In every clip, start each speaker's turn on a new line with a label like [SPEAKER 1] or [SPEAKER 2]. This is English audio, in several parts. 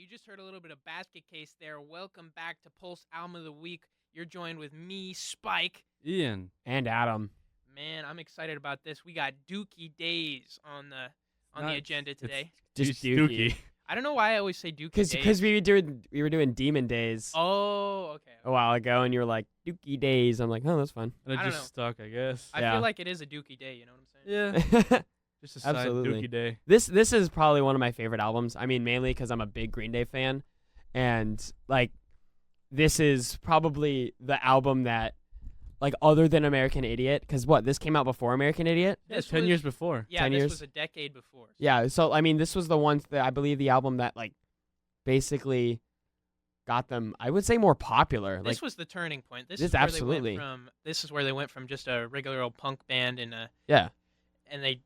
[SPEAKER 1] you just heard a little bit of Basket Case there. Welcome back to Pulse Album of the Week. You're joined with me, Spike.
[SPEAKER 2] Ian.
[SPEAKER 3] And Adam.
[SPEAKER 1] Man, I'm excited about this. We got Dookie Days on the agenda today.
[SPEAKER 3] Just Dookie.
[SPEAKER 1] I don't know why I always say Dookie Days.
[SPEAKER 3] Because we were doing Demon Days
[SPEAKER 1] Oh, okay.
[SPEAKER 3] a while ago, and you were like, Dookie Days. I'm like, oh, that's fun.
[SPEAKER 2] And
[SPEAKER 1] I
[SPEAKER 2] it
[SPEAKER 1] don't
[SPEAKER 2] just
[SPEAKER 1] know.
[SPEAKER 2] stuck, I guess.
[SPEAKER 1] I
[SPEAKER 3] Yeah.
[SPEAKER 1] feel like it is a Dookie Day, you know what I'm saying?
[SPEAKER 2] Yeah. Just a side
[SPEAKER 3] Absolutely.
[SPEAKER 2] Dookie day.
[SPEAKER 3] This is probably one of my favorite albums. I mean, mainly because I'm a big Green Day fan. And, like, this is probably the album that, like, other than American Idiot, because this came out before American Idiot?
[SPEAKER 2] Yeah,
[SPEAKER 1] This
[SPEAKER 2] 10
[SPEAKER 1] was-
[SPEAKER 2] years before.
[SPEAKER 1] Yeah,
[SPEAKER 3] 10
[SPEAKER 1] this
[SPEAKER 3] years?
[SPEAKER 1] was a decade before.
[SPEAKER 3] Yeah, so, I mean, this was the one that I believe the album that, like, basically got them, I would say, more popular.
[SPEAKER 1] This
[SPEAKER 3] Like,
[SPEAKER 1] was the turning point. This
[SPEAKER 3] This
[SPEAKER 1] is where
[SPEAKER 3] absolutely.
[SPEAKER 1] this is where they went from just a regular old punk band and
[SPEAKER 3] yeah.
[SPEAKER 1] they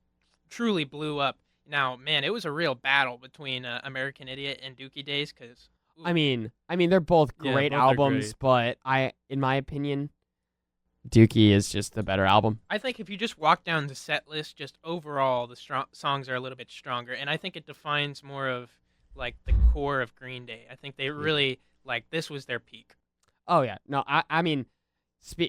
[SPEAKER 1] truly blew up. Now, man, it was a real battle between American Idiot and Dookie Days because
[SPEAKER 3] I mean, they're both
[SPEAKER 2] Yeah,
[SPEAKER 3] great
[SPEAKER 2] both are
[SPEAKER 3] albums, but in my opinion, Dookie is just the better album.
[SPEAKER 1] I think if you just walk down the set list, just overall the songs are a little bit stronger, and I think it defines more of like the core of Green Day. I think they really this was their peak.
[SPEAKER 3] Oh yeah, no, I mean,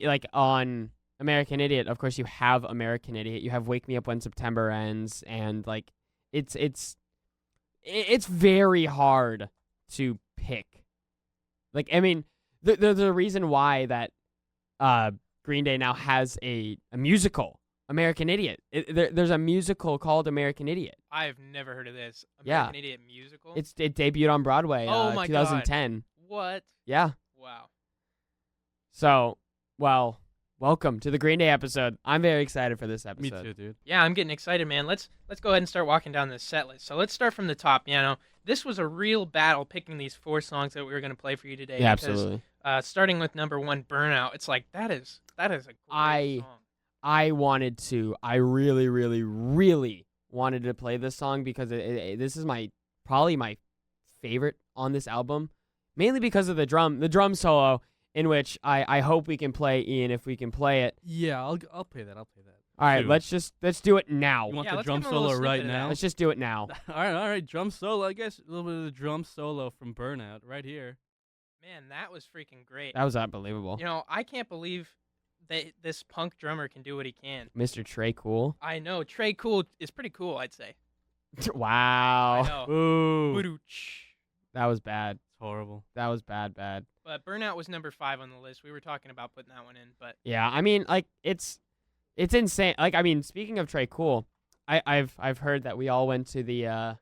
[SPEAKER 3] like on American Idiot, of course you have American Idiot, you have Wake Me Up When September Ends, and like it's very hard to pick. Like, I mean, there's a reason why that Green Day now has a musical, American Idiot. There's a musical called American Idiot.
[SPEAKER 1] I've never heard of this
[SPEAKER 3] Yeah.
[SPEAKER 1] American Idiot musical.
[SPEAKER 3] It debuted on Broadway,
[SPEAKER 1] Oh my God.
[SPEAKER 3] 2010.
[SPEAKER 1] What?
[SPEAKER 3] Yeah.
[SPEAKER 1] Wow.
[SPEAKER 3] So, well, welcome to the Green Day episode. I'm very excited for this
[SPEAKER 2] Me
[SPEAKER 3] episode.
[SPEAKER 2] too, dude.
[SPEAKER 1] Yeah, I'm getting excited, man. Let's go ahead and start walking down this set list. So let's start from the top. You know, this was a real battle picking these 4 songs that we were going to play for you today.
[SPEAKER 3] Yeah,
[SPEAKER 1] because,
[SPEAKER 3] absolutely.
[SPEAKER 1] Starting with number 1, Burnout. It's like that is a great song.
[SPEAKER 3] I really, really, really wanted to play this song because this is probably my favorite on this album, mainly because of the drum solo, in which I hope we can play, Ian, if we can play it.
[SPEAKER 2] Yeah, I'll play that. I'll play that.
[SPEAKER 3] All right,
[SPEAKER 2] Shoot.
[SPEAKER 3] let's do it now.
[SPEAKER 2] You want
[SPEAKER 1] Yeah,
[SPEAKER 2] the
[SPEAKER 1] let's
[SPEAKER 2] drum
[SPEAKER 1] give 'em a little
[SPEAKER 2] solo right
[SPEAKER 1] snippet of that.
[SPEAKER 2] now?
[SPEAKER 3] Let's just do it now.
[SPEAKER 2] all right. Drum solo. I guess a little bit of the drum solo from Burnout right here.
[SPEAKER 1] Man, that was freaking great.
[SPEAKER 3] That was unbelievable.
[SPEAKER 1] You know, I can't believe that this punk drummer can do what he can.
[SPEAKER 3] Mr. Trey Cool.
[SPEAKER 1] I know. Trey Cool is pretty cool, I'd say. I
[SPEAKER 3] Wow.
[SPEAKER 1] know.
[SPEAKER 2] Ooh.
[SPEAKER 1] Ba-dooch.
[SPEAKER 3] That was bad.
[SPEAKER 2] It's horrible.
[SPEAKER 3] That was bad.
[SPEAKER 1] But Burnout was number 5 on the list. We were talking about putting that one in, but
[SPEAKER 3] Yeah, I mean, like it's insane. Like, I mean, speaking of Trey Cool, I've heard that we all went to the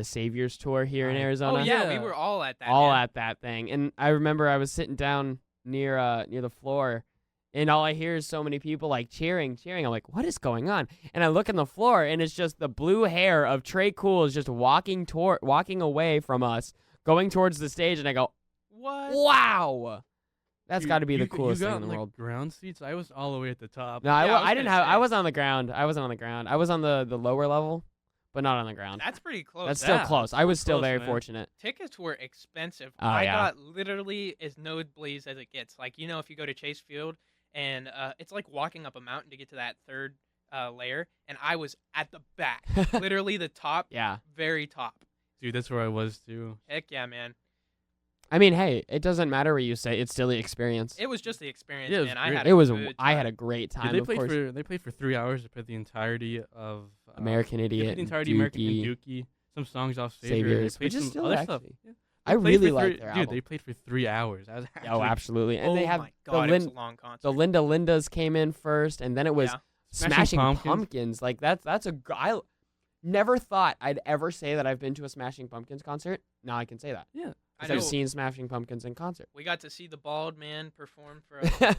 [SPEAKER 3] Saviors tour here in
[SPEAKER 2] Oh,
[SPEAKER 3] Arizona.
[SPEAKER 1] oh yeah,
[SPEAKER 2] Yeah.
[SPEAKER 1] we were all at that.
[SPEAKER 3] all
[SPEAKER 1] man.
[SPEAKER 3] at that thing. And I remember I was sitting down near the floor, and all I hear is so many people like cheering. I'm like, what is going on? And I look on the floor, and it's just the blue hair of Trey Cool is just walking away from us, going towards the stage, and I go,
[SPEAKER 1] What?
[SPEAKER 3] wow, that's got to be the coolest
[SPEAKER 2] you
[SPEAKER 3] thing
[SPEAKER 2] got,
[SPEAKER 3] in the
[SPEAKER 2] like,
[SPEAKER 3] world.
[SPEAKER 2] Ground seats. I was all the way at the top.
[SPEAKER 3] No,
[SPEAKER 1] Yeah, I was
[SPEAKER 3] I didn't
[SPEAKER 1] gonna
[SPEAKER 3] have. I
[SPEAKER 1] say.
[SPEAKER 3] was on the ground. I wasn't on the ground. I was on the lower level, but not on the ground.
[SPEAKER 1] That's pretty close.
[SPEAKER 3] That's still
[SPEAKER 2] Yeah,
[SPEAKER 3] close. I was still
[SPEAKER 2] close,
[SPEAKER 3] very
[SPEAKER 2] man.
[SPEAKER 3] fortunate.
[SPEAKER 1] Tickets were expensive.
[SPEAKER 3] Oh,
[SPEAKER 1] I
[SPEAKER 3] yeah.
[SPEAKER 1] got literally as nosebleeds as it gets. Like, you know, if you go to Chase Field and it's like walking up a mountain to get to that third layer, and I was at the back, literally the top,
[SPEAKER 3] Yeah.
[SPEAKER 1] very top.
[SPEAKER 2] Dude, that's where I was too.
[SPEAKER 1] Heck yeah, man.
[SPEAKER 3] I mean, hey, it doesn't matter what you say. It's still the experience.
[SPEAKER 1] It was just the experience,
[SPEAKER 2] Yeah, it was
[SPEAKER 1] man. I
[SPEAKER 2] great.
[SPEAKER 1] had
[SPEAKER 3] It was.
[SPEAKER 1] good
[SPEAKER 3] I had
[SPEAKER 1] time.
[SPEAKER 3] a great
[SPEAKER 2] Dude,
[SPEAKER 3] time.
[SPEAKER 2] they
[SPEAKER 3] Of
[SPEAKER 2] played
[SPEAKER 3] course,
[SPEAKER 2] for 3 hours to play the entirety of
[SPEAKER 3] American
[SPEAKER 2] they
[SPEAKER 3] Idiot,
[SPEAKER 2] played the entirety
[SPEAKER 3] Dookie,
[SPEAKER 2] American and Dookie, some songs off Savior,
[SPEAKER 3] Saviors,
[SPEAKER 2] they played
[SPEAKER 3] which is
[SPEAKER 2] some
[SPEAKER 3] still
[SPEAKER 2] other
[SPEAKER 3] actually.
[SPEAKER 2] stuff. Yeah.
[SPEAKER 3] I
[SPEAKER 2] They played
[SPEAKER 3] really
[SPEAKER 2] for
[SPEAKER 3] like
[SPEAKER 2] three-
[SPEAKER 3] their
[SPEAKER 2] Dude,
[SPEAKER 3] album.
[SPEAKER 2] they played for 3 hours. I was
[SPEAKER 3] Oh,
[SPEAKER 2] actually
[SPEAKER 3] absolutely. And
[SPEAKER 1] oh
[SPEAKER 3] they have
[SPEAKER 1] my God, it was a long concert.
[SPEAKER 3] the Linda Lindas came in first, and then it was
[SPEAKER 1] Yeah.
[SPEAKER 3] Smashing
[SPEAKER 2] Smashing
[SPEAKER 3] Pumpkins. Like that's a. I never thought I'd ever say that I've been to a Smashing Pumpkins concert. Now I can say that.
[SPEAKER 2] Yeah.
[SPEAKER 1] I
[SPEAKER 3] 'Cause
[SPEAKER 1] know.
[SPEAKER 3] I've seen Smashing Pumpkins in concert.
[SPEAKER 1] We got to see the bald man perform for us.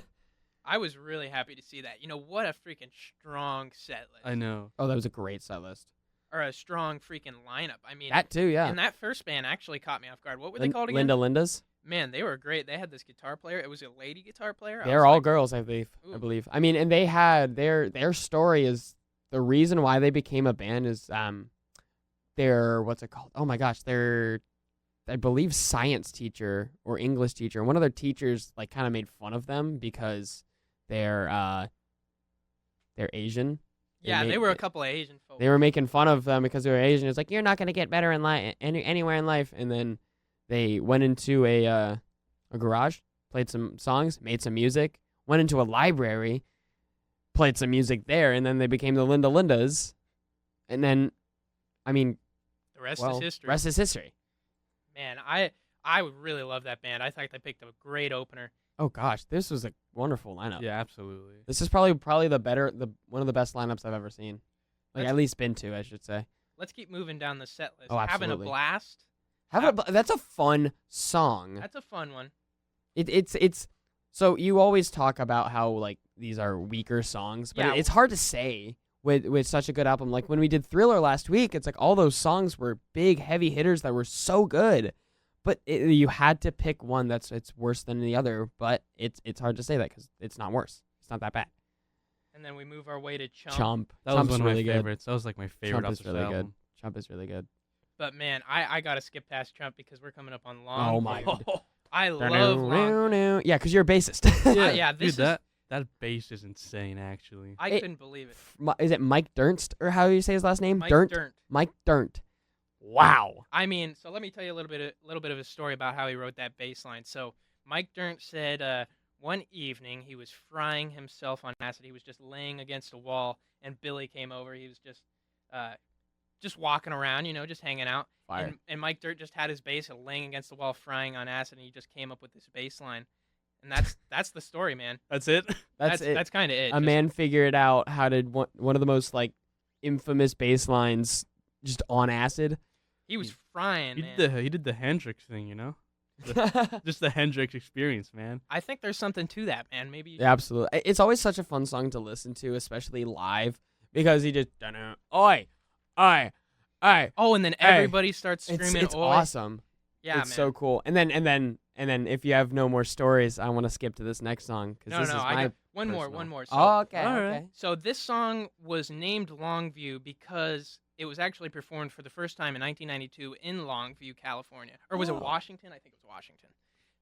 [SPEAKER 1] I was really happy to see that. You know, what a freaking strong set list.
[SPEAKER 2] I know.
[SPEAKER 3] Oh, that was a great set list.
[SPEAKER 1] Or a strong freaking lineup. I mean,
[SPEAKER 3] That too, yeah.
[SPEAKER 1] and that first band actually caught me off guard. What were they called again?
[SPEAKER 3] Linda Lindas.
[SPEAKER 1] Man, they were great. They had this guitar player. It was a lady guitar player. I
[SPEAKER 3] They're
[SPEAKER 1] was
[SPEAKER 3] all
[SPEAKER 1] like,
[SPEAKER 3] girls, I believe.
[SPEAKER 1] Ooh.
[SPEAKER 3] I believe. I mean, and they had their story is the reason why they became a band is their what's it called? Oh my gosh, their I believe science teacher or English teacher. One of their teachers like kind of made fun of them because they're Asian.
[SPEAKER 1] Yeah, they were a couple of Asian folks.
[SPEAKER 3] They were making fun of them because they were Asian. It's like, you're not gonna get better in life anywhere in life. And then they went into a garage, played some songs, made some music, went into a library, played some music there, and then they became the Linda Lindas. And then, I mean,
[SPEAKER 1] the rest
[SPEAKER 3] well,
[SPEAKER 1] is history.
[SPEAKER 3] Rest is history.
[SPEAKER 1] Man, I would really love that band. I thought they picked a great opener.
[SPEAKER 3] Oh gosh, this was a wonderful lineup.
[SPEAKER 2] Yeah, absolutely.
[SPEAKER 3] This is probably the one of the best lineups I've ever seen. Like, at least been to, I should say.
[SPEAKER 1] Let's keep moving down the set list.
[SPEAKER 3] Oh,
[SPEAKER 1] Having a
[SPEAKER 3] absolutely.
[SPEAKER 1] blast.
[SPEAKER 3] That's a fun song.
[SPEAKER 1] That's a fun one.
[SPEAKER 3] It's so you always talk about how like these are weaker songs, but
[SPEAKER 1] Yeah.
[SPEAKER 3] it's hard to say with such a good album. Like when we did Thriller last week, it's like all those songs were big heavy hitters that were so good. But you had to pick one it's worse than the other, but it's hard to say that because it's not worse. It's not that bad.
[SPEAKER 1] And then we move our way to Chump.
[SPEAKER 3] Chump.
[SPEAKER 2] That was
[SPEAKER 3] Chump's
[SPEAKER 2] one of my
[SPEAKER 3] really good.
[SPEAKER 2] favorites. That was like my favorite
[SPEAKER 3] Chump
[SPEAKER 2] off
[SPEAKER 3] is
[SPEAKER 2] this
[SPEAKER 3] really
[SPEAKER 2] album.
[SPEAKER 3] good. Chump is really good.
[SPEAKER 1] But man, I gotta skip past Chump because we're coming up on Long.
[SPEAKER 3] Oh my god.
[SPEAKER 1] I love Long.
[SPEAKER 3] Yeah, because you're a bassist.
[SPEAKER 1] Yeah, this
[SPEAKER 2] Dude,
[SPEAKER 1] is.
[SPEAKER 2] that bass is insane. Actually,
[SPEAKER 1] I couldn't believe it.
[SPEAKER 3] Is it Mike Dernst or how do you say his last name?
[SPEAKER 1] Mike Dirnt.
[SPEAKER 3] Mike Dernst. Wow.
[SPEAKER 1] I mean, so let me tell you a little bit of a story about how he wrote that bass line. So Mike Dirnt said one evening he was frying himself on acid. He was just laying against a wall, and Billy came over. He was just walking around, just hanging out.
[SPEAKER 3] Fire.
[SPEAKER 1] And Mike Dirnt just had his bass laying against the wall, frying on acid, and he just came up with this bass line. And that's the story, man.
[SPEAKER 2] that's it.
[SPEAKER 3] That's it.
[SPEAKER 1] That's kind of it.
[SPEAKER 3] A man figured out how to one of the most like infamous bass lines just on acid.
[SPEAKER 1] He was frying, man.
[SPEAKER 2] He did the Hendrix thing, just the Hendrix experience, man.
[SPEAKER 1] I think there's something to that, man. Maybe.
[SPEAKER 3] Yeah, absolutely. It's always such a fun song to listen to, especially live, because he just oi, oi, oi.
[SPEAKER 1] Oh, and then everybody starts screaming.
[SPEAKER 3] It's
[SPEAKER 1] "Oi."
[SPEAKER 3] awesome.
[SPEAKER 1] Yeah,
[SPEAKER 3] it's
[SPEAKER 1] man.
[SPEAKER 3] so cool. And then if you have no more stories, I want to skip to this next song because this is
[SPEAKER 1] I
[SPEAKER 3] my
[SPEAKER 1] got one
[SPEAKER 3] personal.
[SPEAKER 1] more. So,
[SPEAKER 3] Oh, okay,
[SPEAKER 2] All
[SPEAKER 3] okay.
[SPEAKER 2] right.
[SPEAKER 1] so this song was named Longview because it was actually performed for the first time in 1992 in Longview, California. Or was it
[SPEAKER 3] Oh.
[SPEAKER 1] Washington? I think it was Washington.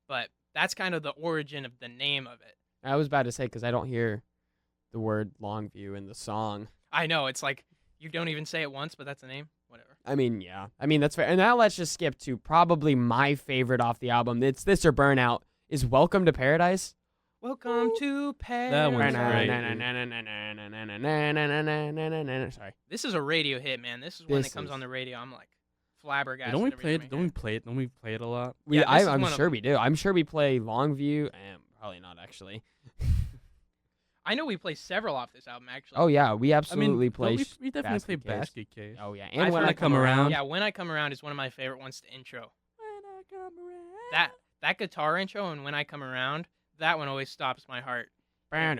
[SPEAKER 1] But that's kind of the origin of the name of it.
[SPEAKER 3] I was about to say because I don't hear the word Longview in the song.
[SPEAKER 1] I know, it's like you don't even say it once, but that's the name. Whatever.
[SPEAKER 3] I mean, yeah. I mean, that's fair. And now let's just skip to probably my favorite off the album. It's this or Burnout. Is Welcome to Paradise.
[SPEAKER 1] Welcome to Paradise.
[SPEAKER 2] That one's great.
[SPEAKER 3] Sorry.
[SPEAKER 1] This is a radio hit, man. This is when
[SPEAKER 3] This
[SPEAKER 1] it comes
[SPEAKER 3] is-
[SPEAKER 1] on the radio. I'm like flabbergasted.
[SPEAKER 2] Don't we
[SPEAKER 1] every
[SPEAKER 2] play
[SPEAKER 1] time I
[SPEAKER 2] it? Don't
[SPEAKER 1] hear
[SPEAKER 2] we play it? Don't we play it a lot?
[SPEAKER 1] Yeah, this is
[SPEAKER 3] I'm
[SPEAKER 1] one of
[SPEAKER 3] sure
[SPEAKER 1] them.
[SPEAKER 3] we do. I'm sure we play Longview. Probably not, actually.
[SPEAKER 1] I know we play several off this album, actually.
[SPEAKER 3] Oh, yeah. We
[SPEAKER 2] I
[SPEAKER 3] absolutely
[SPEAKER 2] mean,
[SPEAKER 3] play.
[SPEAKER 2] we definitely play
[SPEAKER 3] Basket Case.
[SPEAKER 2] Basket Case.
[SPEAKER 3] Oh, yeah.
[SPEAKER 1] I've
[SPEAKER 3] And When
[SPEAKER 1] heard
[SPEAKER 3] I
[SPEAKER 1] it
[SPEAKER 3] Come Around.
[SPEAKER 1] Yeah, When I Come Around is one of my favorite ones to intro.
[SPEAKER 2] When I come around.
[SPEAKER 1] That guitar intro and When I Come Around, that one always stops my heart. I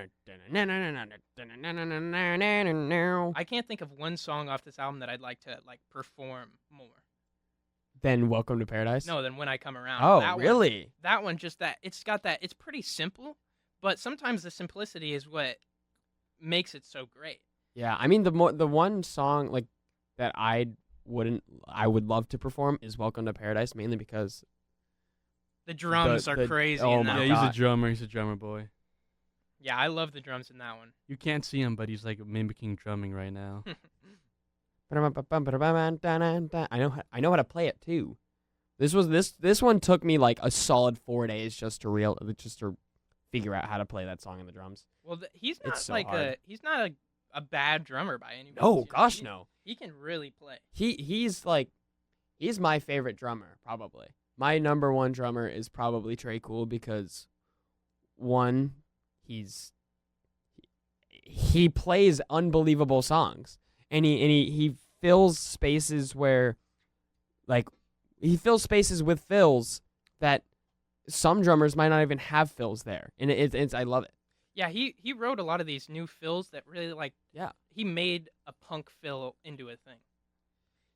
[SPEAKER 1] can't think of one song off this album that I'd like to perform more.
[SPEAKER 3] Then Welcome to Paradise.
[SPEAKER 1] No, than When I Come Around.
[SPEAKER 3] Oh,
[SPEAKER 1] That one-
[SPEAKER 3] really?
[SPEAKER 1] that one just it's got that. It's pretty simple, but sometimes the simplicity is what makes it so great.
[SPEAKER 3] Yeah. I mean, the one song like that I would love to perform is Welcome to Paradise, mainly because
[SPEAKER 1] The drums are
[SPEAKER 3] the-
[SPEAKER 1] crazy
[SPEAKER 3] oh
[SPEAKER 1] in
[SPEAKER 3] my
[SPEAKER 1] that
[SPEAKER 2] Yeah,
[SPEAKER 1] one.
[SPEAKER 2] he's a drummer. He's a drummer boy.
[SPEAKER 1] Yeah, I love the drums in that one.
[SPEAKER 2] You can't see him, but he's like mimicking drumming right now.
[SPEAKER 3] I know how to play it too. This one took me like a solid 4 days just to figure out how to play that song in the drums.
[SPEAKER 1] Well, he's not
[SPEAKER 3] It's so hard.
[SPEAKER 1] he's not a bad drummer by any means.
[SPEAKER 3] Oh
[SPEAKER 1] you know?
[SPEAKER 3] gosh, no.
[SPEAKER 1] He can really play.
[SPEAKER 3] He's my favorite drummer probably. My number one drummer is probably Trey Cool because one, he plays unbelievable songs and he fills spaces where like he fills spaces with fills that some drummers might not even have fills there, and it's I love it.
[SPEAKER 1] Yeah, he wrote a lot of these new fills that really
[SPEAKER 3] Yeah.
[SPEAKER 1] he made a punk fill into a thing.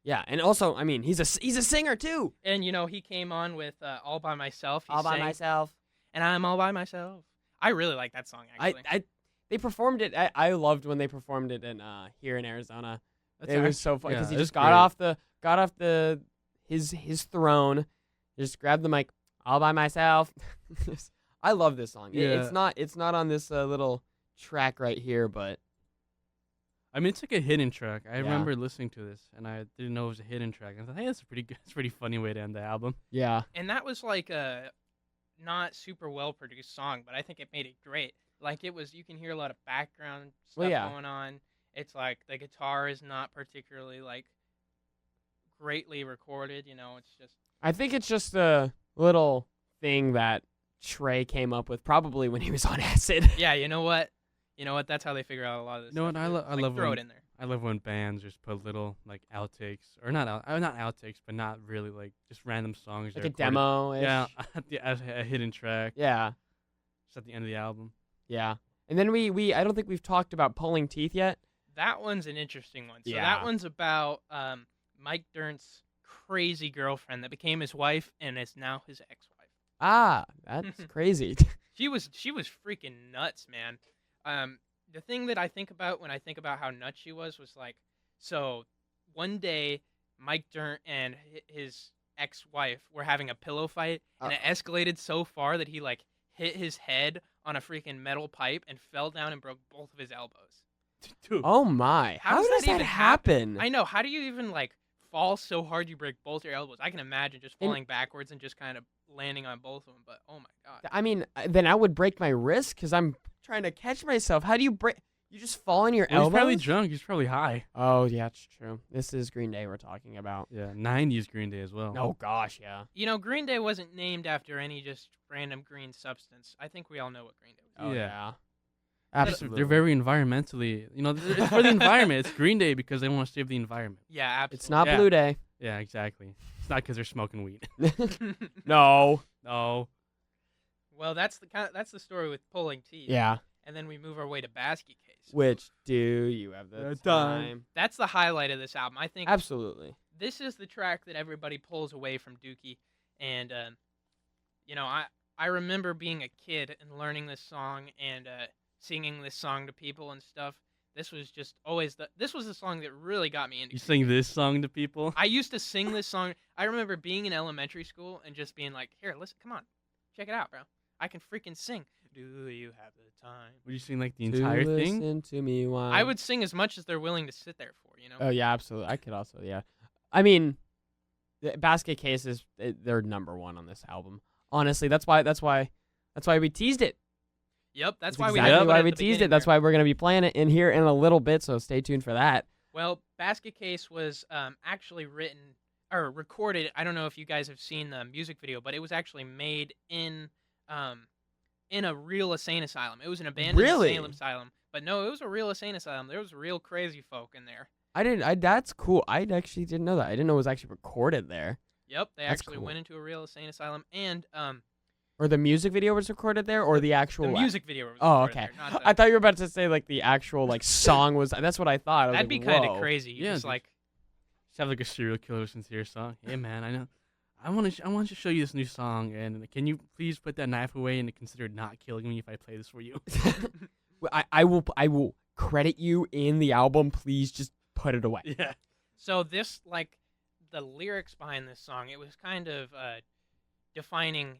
[SPEAKER 3] Yeah, and also I mean he's a singer too.
[SPEAKER 1] And he came on with All by Myself. He
[SPEAKER 3] All by
[SPEAKER 1] sang,
[SPEAKER 3] myself.
[SPEAKER 1] and I'm all by myself. I really like that song actually.
[SPEAKER 3] They performed it. I loved when they performed it in here in Arizona. It was so fun because
[SPEAKER 2] yeah,
[SPEAKER 3] he
[SPEAKER 2] it's
[SPEAKER 3] just got off his throne, just grabbed the mic all by myself. I love this song.
[SPEAKER 2] Yeah.
[SPEAKER 3] It's not on this little track right here, but
[SPEAKER 2] I mean, it's like a hidden track. I
[SPEAKER 3] Yeah.
[SPEAKER 2] remember listening to this, and I didn't know it was a hidden track. I thought, hey, that's a pretty good, it's a pretty funny way to end the album.
[SPEAKER 3] Yeah.
[SPEAKER 1] And that was like a not super well produced song, but I think it made it great. Like it was, you can hear a lot of background stuff
[SPEAKER 3] Well, yeah.
[SPEAKER 1] going on. It's like the guitar is not particularly like greatly recorded. You know, it's just
[SPEAKER 3] I think it's just a little thing that Trey came up with probably when he was on acid.
[SPEAKER 1] yeah. You know what? That's how they figure out a lot of this.
[SPEAKER 2] You know
[SPEAKER 1] stuff.
[SPEAKER 2] what?
[SPEAKER 1] It's
[SPEAKER 2] I
[SPEAKER 1] like,
[SPEAKER 2] love
[SPEAKER 1] throw
[SPEAKER 2] when
[SPEAKER 1] it in there.
[SPEAKER 2] I love when bands just put little like outtakes, or not outtakes, but not really like just random songs.
[SPEAKER 3] Like
[SPEAKER 2] they
[SPEAKER 3] a
[SPEAKER 2] recorded.
[SPEAKER 3] demo.
[SPEAKER 2] Yeah, as a hidden track.
[SPEAKER 3] Yeah.
[SPEAKER 2] Just at the end of the album.
[SPEAKER 3] Yeah. And then we I don't think we've talked about Pulling Teeth yet.
[SPEAKER 1] That one's an interesting one. So
[SPEAKER 3] Yeah.
[SPEAKER 1] that one's about Mike Dirnt's crazy girlfriend that became his wife and is now his ex-wife.
[SPEAKER 3] Ah, that's crazy.
[SPEAKER 1] She was freaking nuts, man. The thing that I think about when I think about how nuts she was like, so one day Mike Dirnt and his ex-wife were having a pillow fight, and it escalated so far that he like hit his head on a freaking metal pipe and fell down and broke both of his elbows.
[SPEAKER 2] Dude.
[SPEAKER 3] Oh my.
[SPEAKER 1] How
[SPEAKER 3] How
[SPEAKER 1] does
[SPEAKER 3] does
[SPEAKER 1] that
[SPEAKER 3] that
[SPEAKER 1] even
[SPEAKER 3] happen?
[SPEAKER 1] I know. How do you even like fall so hard you break both your elbows? I can imagine just falling backwards and just kind of landing on both of them. But oh my god.
[SPEAKER 3] I mean, then I would break my wrist because I'm trying to catch myself. How do you break? You just fall on your
[SPEAKER 2] Well,
[SPEAKER 3] elbows?
[SPEAKER 2] he's probably drunk. He's probably high.
[SPEAKER 3] Oh, yeah, it's true. This is Green Day we're talking about.
[SPEAKER 2] Yeah, 90s Green Day as well.
[SPEAKER 3] Oh, gosh, yeah.
[SPEAKER 1] You know, Green Day wasn't named after any just random green substance. I think we all know what Green Day was.
[SPEAKER 3] Oh,
[SPEAKER 2] Yeah.
[SPEAKER 3] yeah.
[SPEAKER 2] They're
[SPEAKER 3] Absolutely.
[SPEAKER 2] very environmentally, it's for the environment. It's Green Day because they want to save the environment.
[SPEAKER 1] Yeah, absolutely.
[SPEAKER 3] It's not
[SPEAKER 2] Yeah.
[SPEAKER 3] Blue Day.
[SPEAKER 2] Yeah, exactly. It's not because they're smoking weed.
[SPEAKER 3] No.
[SPEAKER 2] No.
[SPEAKER 1] Well, that's the story with Pulling Teeth.
[SPEAKER 3] Yeah.
[SPEAKER 1] And then we move our way to Basket Case.
[SPEAKER 3] Which do you have the
[SPEAKER 2] The
[SPEAKER 3] time?
[SPEAKER 2] time.
[SPEAKER 1] That's the highlight of this album. I think
[SPEAKER 3] Absolutely.
[SPEAKER 1] this is the track that everybody pulls away from Dookie. And, I remember being a kid and learning this song and singing this song to people and stuff. This was just always this was the song that really got me into
[SPEAKER 2] You
[SPEAKER 1] Green
[SPEAKER 2] sing
[SPEAKER 1] Day.
[SPEAKER 2] this song to people?
[SPEAKER 1] I used to sing this song. I remember being in elementary school and just being like, here, listen, come on. Check it out, bro. I can freaking sing. Do you have the time?
[SPEAKER 2] Would you sing like the entire
[SPEAKER 3] to
[SPEAKER 2] thing?
[SPEAKER 3] Listen to me while
[SPEAKER 1] I would sing as much as they're willing to sit there for, you know?
[SPEAKER 3] Oh yeah, absolutely. I could also, yeah. I mean, the Basket Case is they're number one on this album. Honestly, that's why we teased it.
[SPEAKER 1] Yep, that's
[SPEAKER 3] That's
[SPEAKER 1] why we
[SPEAKER 3] exactly
[SPEAKER 1] did
[SPEAKER 3] why we teased it. That's why we're gonna be playing it in here in a little bit. So stay tuned for that.
[SPEAKER 1] Well, Basket Case was actually written or recorded. I don't know if you guys have seen the music video, but it was actually made in a real insane asylum. It was an abandoned
[SPEAKER 3] Really?
[SPEAKER 1] insane asylum, but no, it was a real insane asylum. There was real crazy folk in there.
[SPEAKER 3] That's cool. I actually didn't know that. I didn't know it was actually recorded there.
[SPEAKER 1] Yep, they
[SPEAKER 3] That's
[SPEAKER 1] actually
[SPEAKER 3] cool.
[SPEAKER 1] went into a real insane asylum, and
[SPEAKER 3] Or the music video was recorded there, or the actual.
[SPEAKER 1] the music video was
[SPEAKER 3] Oh,
[SPEAKER 1] recorded
[SPEAKER 3] okay.
[SPEAKER 1] there, not the-
[SPEAKER 3] I thought you were about to say like the actual like song was. That's what I thought. I was
[SPEAKER 1] That'd be
[SPEAKER 3] like,
[SPEAKER 1] kind of
[SPEAKER 3] whoa.
[SPEAKER 1] crazy. You
[SPEAKER 2] Yeah,
[SPEAKER 1] just
[SPEAKER 2] dude.
[SPEAKER 1] like,
[SPEAKER 2] Just have like a serial killer sincere song. Hey man, I know. I want to show you this new song, and can you please put that knife away and consider not killing me if I play this for you?
[SPEAKER 3] I will credit you in the album. Please just put it away.
[SPEAKER 2] Yeah.
[SPEAKER 1] so this like the lyrics behind this song. It was kind of defining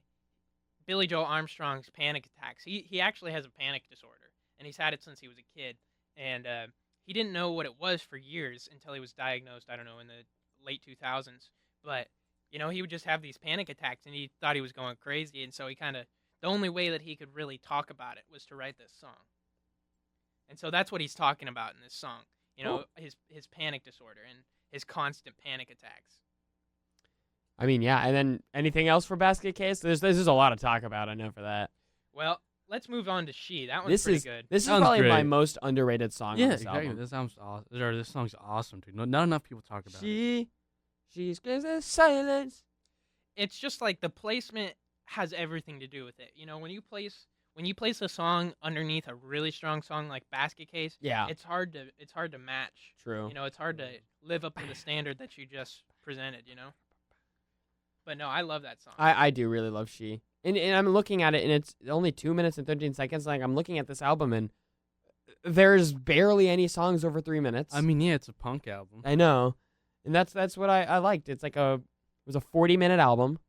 [SPEAKER 1] Billy Joe Armstrong's panic attacks. He actually has a panic disorder, and he's had it since he was a kid. And he didn't know what it was for years until he was diagnosed, I don't know, in the late 2000s. But, he would just have these panic attacks, and he thought he was going crazy. And so the only way that he could really talk about it was to write this song. And so that's what he's talking about in this song. His panic disorder and his constant panic attacks.
[SPEAKER 3] I mean, yeah. And then anything else for Basket Case? There's a lot to talk about. I know for that.
[SPEAKER 1] Well, let's move on to She. That one's
[SPEAKER 3] This
[SPEAKER 1] pretty
[SPEAKER 3] is
[SPEAKER 1] good.
[SPEAKER 3] this is
[SPEAKER 2] Sounds
[SPEAKER 3] probably my
[SPEAKER 2] great.
[SPEAKER 3] most underrated song on
[SPEAKER 2] Yeah,
[SPEAKER 3] this
[SPEAKER 2] exactly.
[SPEAKER 3] album.
[SPEAKER 2] This sounds awesome. This song's awesome, dude. Not enough people talk about it.
[SPEAKER 3] She screams in silence.
[SPEAKER 1] It's just like the placement has everything to do with it. When you place a song underneath a really strong song like Basket Case,
[SPEAKER 3] Yeah,
[SPEAKER 1] it's hard to match.
[SPEAKER 3] true.
[SPEAKER 1] It's hard to live up to the standard that you just presented, But no, I love that song.
[SPEAKER 3] I do really love She. And I'm looking at it, and it's only 2 minutes and 13 seconds. Like, I'm looking at this album, and there's barely any songs over 3 minutes.
[SPEAKER 2] I mean, yeah, it's a punk album.
[SPEAKER 3] I know. And that's what I liked. It's like it was a 40-minute album,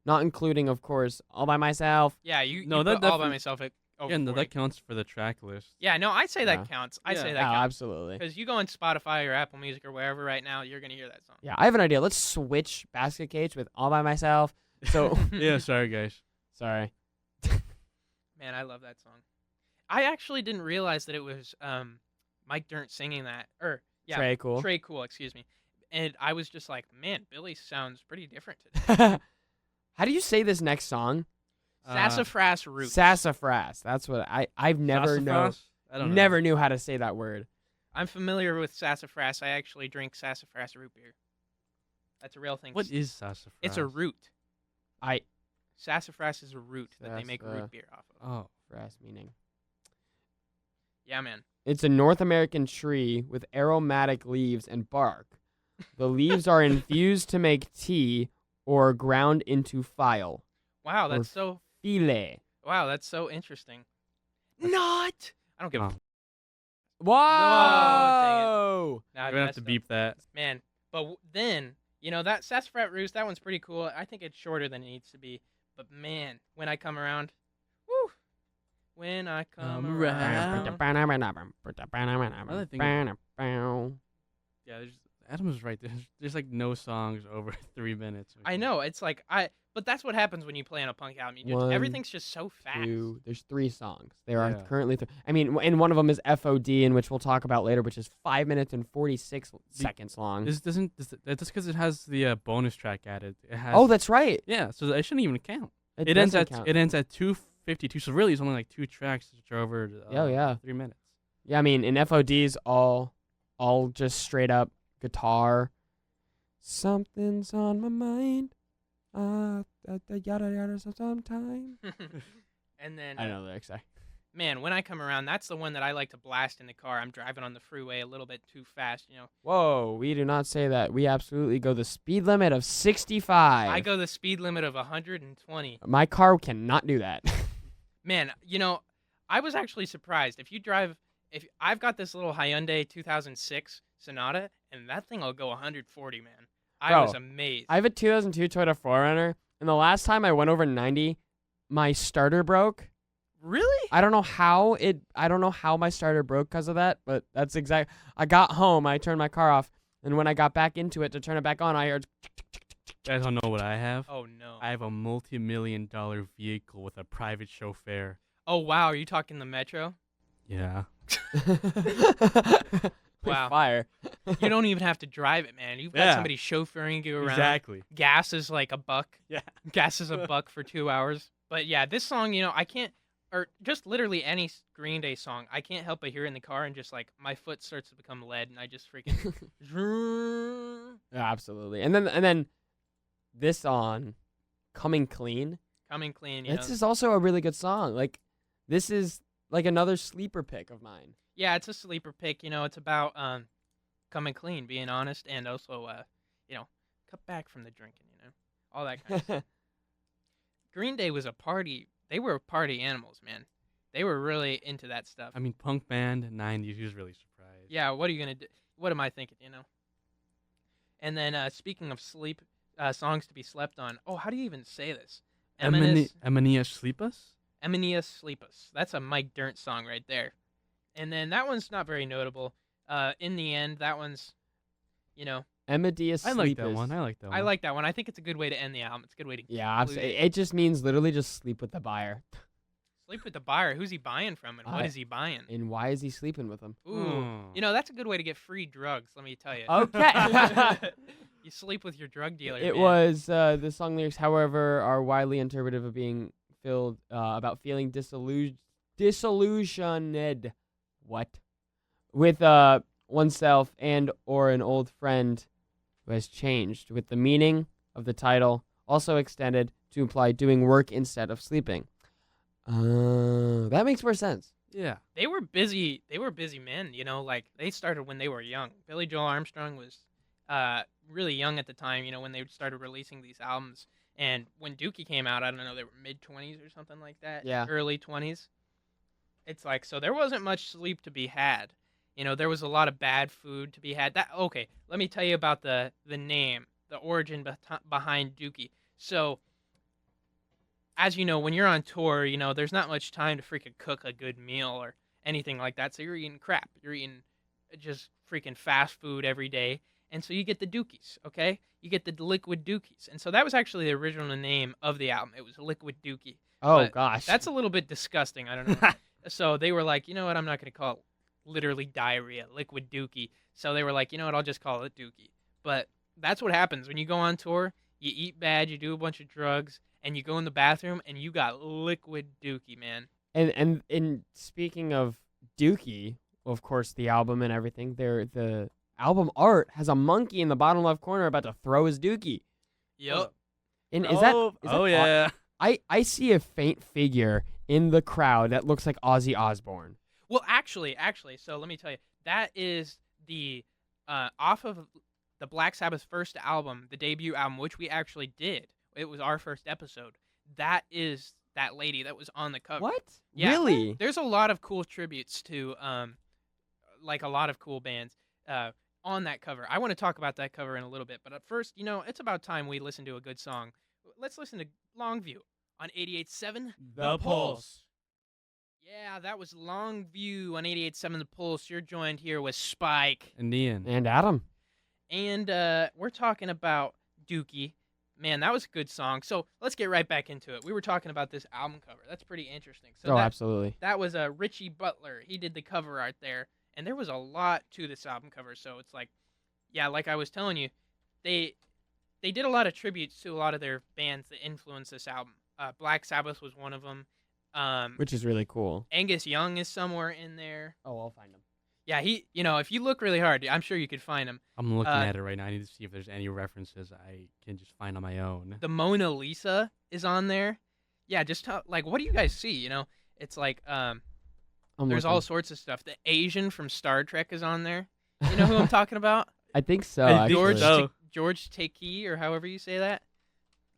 [SPEAKER 3] not including, of course, All by Myself.
[SPEAKER 1] Yeah, you
[SPEAKER 2] No,
[SPEAKER 1] you
[SPEAKER 2] that
[SPEAKER 1] put All by
[SPEAKER 2] definitely-
[SPEAKER 1] Myself Oh,
[SPEAKER 2] Yeah, no,
[SPEAKER 1] 40.
[SPEAKER 2] that counts for the track list.
[SPEAKER 1] Yeah, no, I say
[SPEAKER 3] Yeah.
[SPEAKER 1] that counts. I
[SPEAKER 2] Yeah.
[SPEAKER 1] say
[SPEAKER 3] Oh,
[SPEAKER 1] that counts.
[SPEAKER 3] absolutely.
[SPEAKER 1] Because you go on Spotify or Apple Music or wherever right now, you're gonna hear that song.
[SPEAKER 3] Yeah, I have an idea. Let's switch Basket Cage with All by Myself. So
[SPEAKER 2] Yeah, sorry guys.
[SPEAKER 3] sorry.
[SPEAKER 1] Man, I love that song. I actually didn't realize that it was Mike Dirnt singing that. Or yeah,
[SPEAKER 3] Trey, cool.
[SPEAKER 1] Trey Cool, excuse me. And I was just like, man, Billy sounds pretty different today.
[SPEAKER 3] How do you say this next song?
[SPEAKER 1] Sassafras Roots.
[SPEAKER 3] Sassafras. That's what I've never
[SPEAKER 2] Sassafras? I don't know.
[SPEAKER 3] never knew how to say that word.
[SPEAKER 1] I'm familiar with sassafras. I actually drink sassafras root beer. That's a real thing.
[SPEAKER 2] What is sassafras?
[SPEAKER 1] It's a root.
[SPEAKER 3] I
[SPEAKER 1] Sassafras is a root that they make
[SPEAKER 3] Sassa-
[SPEAKER 1] root beer off of.
[SPEAKER 2] Oh,
[SPEAKER 3] Fras meaning.
[SPEAKER 1] Yeah, man.
[SPEAKER 3] It's a North American tree with aromatic leaves and bark. The leaves are infused to make tea or ground into file.
[SPEAKER 1] Wow,
[SPEAKER 3] Or
[SPEAKER 1] that's so
[SPEAKER 3] File.
[SPEAKER 1] interesting. Not. I don't give a
[SPEAKER 2] Oh.
[SPEAKER 3] Whoa!
[SPEAKER 1] Nah, I
[SPEAKER 2] we're gonna have
[SPEAKER 1] messed
[SPEAKER 2] to
[SPEAKER 1] up.
[SPEAKER 2] beep that.
[SPEAKER 1] Man, but then, that sassafras roots, that one's pretty cool. I think it's shorter than it needs to be. But man, when I come around, woo! When I come around.
[SPEAKER 2] Yeah, Adam's right. There's like no songs over 3 minutes.
[SPEAKER 1] I know, it's like, but that's what happens when you play on a punk album.
[SPEAKER 3] One,
[SPEAKER 1] Everything's just so fast.
[SPEAKER 3] There's 3 songs. There are
[SPEAKER 2] Yeah.
[SPEAKER 3] currently I mean, and one of them is FOD, in which we'll talk about later, which is 5 minutes and 46 seconds long.
[SPEAKER 2] That's because it has the bonus track added. It has.
[SPEAKER 3] Oh, that's right.
[SPEAKER 2] yeah. So it shouldn't even count. It ends
[SPEAKER 3] doesn't
[SPEAKER 2] at
[SPEAKER 3] count.
[SPEAKER 2] 2:52. So really, it's only like 2 tracks which are over.
[SPEAKER 3] Oh, yeah.
[SPEAKER 2] 3 minutes.
[SPEAKER 3] Yeah, I mean, in FOD's all just straight up guitar. Something's on my mind. Yada yada sometime.
[SPEAKER 1] And then,
[SPEAKER 3] I don't know the lyrics. Sorry.
[SPEAKER 1] man, when I come around, that's the one that I like to blast in the car. I'm driving on the freeway a little bit too fast,
[SPEAKER 3] Whoa, we do not say that. We absolutely go the speed limit of 65.
[SPEAKER 1] I go the speed limit of 120.
[SPEAKER 3] My car cannot do that.
[SPEAKER 1] Man, I was actually surprised. If I've got this little Hyundai 2006 Sonata, and that thing will go 140, man. I
[SPEAKER 3] Bro,
[SPEAKER 1] was amazed.
[SPEAKER 3] I have a 2002 Toyota 4Runner, and the last time I went over 90, my starter broke.
[SPEAKER 1] Really?
[SPEAKER 3] I don't know how my starter broke because of that, but that's exact. I got home, I turned my car off, and when I got back into it to turn it back on, I heard.
[SPEAKER 2] You guys don't know what I have.
[SPEAKER 1] Oh no.
[SPEAKER 2] I have a multi-million-dollar vehicle with a private chauffeur.
[SPEAKER 1] Oh wow, are you talking the Metro?
[SPEAKER 2] Yeah.
[SPEAKER 1] Wow.
[SPEAKER 3] Fire.
[SPEAKER 1] You don't even have to drive it, man. You've got
[SPEAKER 2] Yeah.
[SPEAKER 1] somebody chauffeuring you around.
[SPEAKER 2] Exactly.
[SPEAKER 1] Gas is like $1.
[SPEAKER 2] Yeah.
[SPEAKER 1] Gas is $1 for 2 hours. But yeah, this song, I can't, or just literally any Green Day song, I can't help but hear it in the car and just like my foot starts to become lead and I just freaking.
[SPEAKER 3] Yeah, absolutely. And then this song, Coming Clean.
[SPEAKER 1] Coming clean,
[SPEAKER 3] This is also a really good song. Like, this is like another sleeper pick of mine.
[SPEAKER 1] Yeah, it's a sleeper pick. It's about coming clean, being honest, and also cut back from the drinking. All that kind of stuff. Green Day was a party. They were party animals, man. They were really into that stuff.
[SPEAKER 2] I mean, punk band, 90s. He was really surprised.
[SPEAKER 1] Yeah, what are you gonna do? What am I thinking? And then speaking of sleep, songs to be slept on. Oh, how do you even say this?
[SPEAKER 2] Emania Sleepas?
[SPEAKER 1] Emenia Sleepus. That's a Mike Dirnt song right there. And then that one's not very notable. In the end, that one's,
[SPEAKER 3] Amadeus
[SPEAKER 2] I like that
[SPEAKER 3] Sleepus.
[SPEAKER 2] one. I like that one.
[SPEAKER 1] I like that one. I think it's a good way to end the album. It's a good way to
[SPEAKER 3] Yeah,
[SPEAKER 1] conclude
[SPEAKER 3] absolutely. It just means literally just sleep with the buyer.
[SPEAKER 1] sleep with the buyer. Who's he buying from, and what
[SPEAKER 3] I-
[SPEAKER 1] is he buying?
[SPEAKER 3] And why is he sleeping with them?
[SPEAKER 1] Ooh, that's a good way to get free drugs. Let me tell you.
[SPEAKER 3] Okay.
[SPEAKER 1] You sleep with your drug dealer.
[SPEAKER 3] It
[SPEAKER 1] man.
[SPEAKER 3] was the song lyrics, however, are widely interpretive of being filled about feeling disillusioned. What? With oneself and or an old friend who has changed. With the meaning of the title also extended to imply doing work instead of sleeping. That makes more sense.
[SPEAKER 2] Yeah.
[SPEAKER 1] They were busy. They were busy men. Like they started when they were young. Billy Joel Armstrong was really young at the time. When they started releasing these albums. And when Dookie came out, I don't know, they were mid-20s or something like that.
[SPEAKER 3] Yeah.
[SPEAKER 1] Early 20s. It's like, so there wasn't much sleep to be had. There was a lot of bad food to be had. Okay, let me tell you about the name, the origin behind Dookie. So, as you know, when you're on tour, there's not much time to freaking cook a good meal or anything like that. So you're eating crap. You're eating just freaking fast food every day. And so you get the Dookies, okay? You get the liquid Dookies. And so that was actually the original name of the album. It was Liquid Dookie.
[SPEAKER 3] Oh
[SPEAKER 1] But
[SPEAKER 3] gosh.
[SPEAKER 1] that's a little bit disgusting. I don't know. So they were like, you know what? I'm not going to call it literally diarrhea, Liquid Dookie. So they were like, you know what? I'll just call it Dookie. But that's what happens when you go on tour. You eat bad, you do a bunch of drugs, and you go in the bathroom and you got liquid Dookie, man.
[SPEAKER 3] And speaking of Dookie, of course, the album and everything, the album art has a monkey in the bottom left corner about to throw his Dookie.
[SPEAKER 1] Yep.
[SPEAKER 3] And is that
[SPEAKER 2] Oh yeah.
[SPEAKER 3] I see a faint figure in the crowd that looks like Ozzy Osbourne.
[SPEAKER 1] Well, actually, so let me tell you, that is the off of the Black Sabbath first album, the debut album, which we actually did. It was our first episode. That is that lady that was on the cover.
[SPEAKER 3] What?
[SPEAKER 1] Yeah.
[SPEAKER 3] Really?
[SPEAKER 1] There's a lot of cool tributes to like a lot of cool bands on that cover. I want to talk about that cover in a little bit, but at first, it's about time we listen to a good song. Let's listen to Longview on 88.7
[SPEAKER 2] The Pulse.
[SPEAKER 1] Yeah, that was Longview on 88.7 The Pulse. You're joined here with Spike.
[SPEAKER 2] And Ian.
[SPEAKER 3] And Adam.
[SPEAKER 1] And we're talking about Dookie. Man, that was a good song. So let's get right back into it. We were talking about this album cover. That's pretty interesting. So
[SPEAKER 3] Absolutely.
[SPEAKER 1] That was Richie Butler. He did the cover art there. And there was a lot to this album cover. So it's like, yeah, like I was telling you, they did a lot of tributes to a lot of their bands that influenced this album. Black Sabbath was one of them.
[SPEAKER 3] Which is really cool.
[SPEAKER 1] Angus Young is somewhere in there.
[SPEAKER 3] Oh, I'll find him.
[SPEAKER 1] Yeah, if you look really hard, I'm sure you could find him.
[SPEAKER 2] I'm looking at it right now. I need to see if there's any references I can just find on my own.
[SPEAKER 1] The Mona Lisa is on there. Yeah, just what do you guys see? It's like there's all sorts of stuff. The Asian from Star Trek is on there. You know who I'm talking about?
[SPEAKER 3] I think so.
[SPEAKER 2] I think
[SPEAKER 3] actually.
[SPEAKER 2] so.
[SPEAKER 1] George Takei, or however you say that.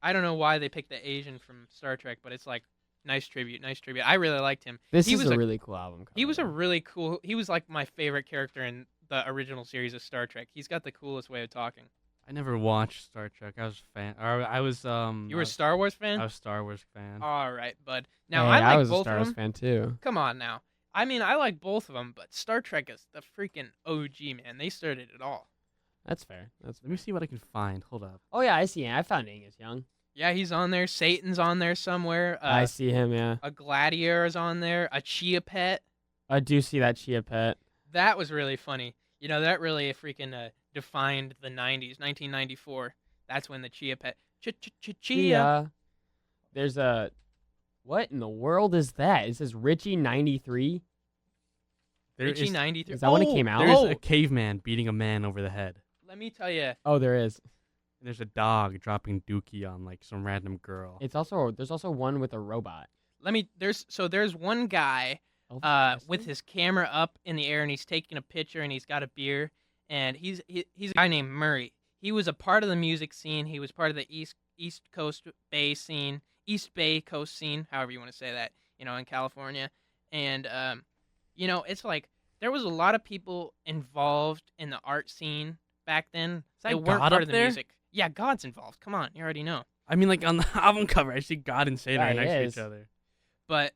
[SPEAKER 1] I don't know why they picked the Asian from Star Trek, but it's like nice tribute. I really liked him.
[SPEAKER 3] This
[SPEAKER 1] He
[SPEAKER 3] is
[SPEAKER 1] was
[SPEAKER 3] a really cool album cover.
[SPEAKER 1] He was a really cool. He was like my favorite character in the original series of Star Trek. He's got the coolest way of talking.
[SPEAKER 2] I never watched Star Trek. I was a fan. Or I was
[SPEAKER 1] You were a Star Wars fan?
[SPEAKER 2] I was a Star Wars fan.
[SPEAKER 1] All right, bud. Now
[SPEAKER 3] Hey,
[SPEAKER 1] I like
[SPEAKER 3] was
[SPEAKER 1] both
[SPEAKER 3] a Star
[SPEAKER 1] of
[SPEAKER 3] Wars
[SPEAKER 1] them.
[SPEAKER 3] fan too.
[SPEAKER 1] Come on now. I mean, I like both of them, but Star Trek is the freaking OG, man. They started it all.
[SPEAKER 3] That's fair.
[SPEAKER 2] Let me see what I can find. Hold up.
[SPEAKER 3] Oh yeah, I see him. I found Angus Young.
[SPEAKER 1] Yeah, he's on there. Satan's on there somewhere.
[SPEAKER 3] I see him. Yeah.
[SPEAKER 1] A Gladiator is on there. A Chia Pet.
[SPEAKER 3] I do see that Chia Pet.
[SPEAKER 1] That was really funny. That really freaking defined the 90s, 1994. That's when the Chia Pet. Chia.
[SPEAKER 3] There's a. What in the world is that? It says Richie 93.
[SPEAKER 1] Richie 93.
[SPEAKER 3] Is that when it came out?
[SPEAKER 2] There's a caveman beating a man over the head.
[SPEAKER 1] Let me tell you.
[SPEAKER 3] Oh, there is.
[SPEAKER 2] And there's a dog dropping Dookie on like some random girl.
[SPEAKER 3] There's also one with a robot.
[SPEAKER 1] There's one guy
[SPEAKER 3] Elvis
[SPEAKER 1] with
[SPEAKER 3] Presley?
[SPEAKER 1] his camera up in the air, and he's taking a picture, and he's got a beer, and he's a guy named Murray. He was a part of the music scene. He was part of the East Coast Bay scene, East Bay Coast scene, however you want to say that, in California. And it's like there was a lot of people involved in the art scene back then.
[SPEAKER 2] that
[SPEAKER 1] They weren't
[SPEAKER 2] God
[SPEAKER 1] part
[SPEAKER 2] up
[SPEAKER 1] of the
[SPEAKER 2] there?
[SPEAKER 1] music. Yeah, God's involved. Come on, you already know.
[SPEAKER 2] I mean, like on the album cover, I see God and Satan
[SPEAKER 3] Yeah,
[SPEAKER 2] right
[SPEAKER 3] he
[SPEAKER 2] next to
[SPEAKER 3] is.
[SPEAKER 2] each other.
[SPEAKER 1] But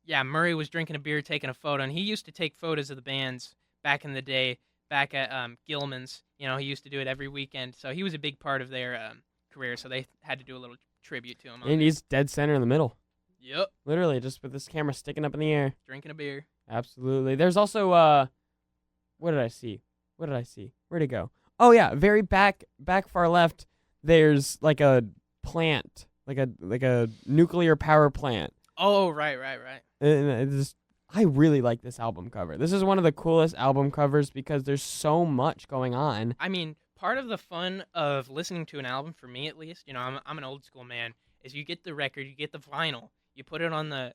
[SPEAKER 1] yeah, Murray was drinking a beer, taking a photo, and he used to take photos of the bands back in the day, back at Gilman's. He used to do it every weekend, so he was a big part of their career. So they had to do a little tribute to him.
[SPEAKER 3] And he's dead center in the middle.
[SPEAKER 1] Yep,
[SPEAKER 3] Literally, just with this camera sticking up in the air.
[SPEAKER 1] drinking a beer.
[SPEAKER 3] Absolutely. There's also what did I see? Where'd it go? Oh yeah, very back far left. There's like a plant, like a nuclear power plant.
[SPEAKER 1] Oh, right.
[SPEAKER 3] And I really like this album cover. This is one of the coolest album covers because there's so much going on.
[SPEAKER 1] I mean, part of the fun of listening to an album, for me at least, I'm an old school man, is you get the record, you get the vinyl, you put it on the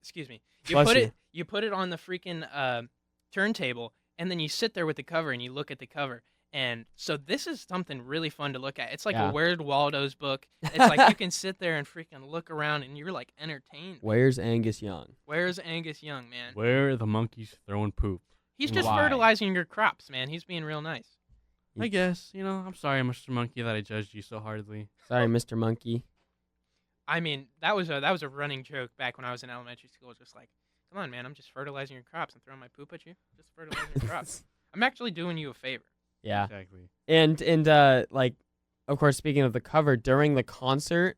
[SPEAKER 1] excuse me. You put it on the freaking turntable, and then you sit there with the cover and you look at the cover. And so this is something really fun to look at. It's like
[SPEAKER 3] Yeah.
[SPEAKER 1] a Where's Waldo's book. It's like you can sit there and freaking look around and you're like entertained.
[SPEAKER 3] Where's Angus Young?
[SPEAKER 1] Where's Angus Young, man?
[SPEAKER 2] Where are the monkeys throwing poop?
[SPEAKER 1] He's just
[SPEAKER 3] Why?
[SPEAKER 1] fertilizing your crops, man. He's being real nice.
[SPEAKER 2] I guess, I'm sorry, Mr. Monkey, that I judged you so hardly.
[SPEAKER 3] Sorry, Mr. Monkey.
[SPEAKER 1] I mean, that was a running joke back when I was in elementary school. Just like, come on, man, I'm just fertilizing your crops and throwing my poop at you. Just fertilizing your crops. I'm actually doing you a favor.
[SPEAKER 3] Yeah.
[SPEAKER 2] Exactly.
[SPEAKER 3] And like, of course, speaking of the cover, during the concert,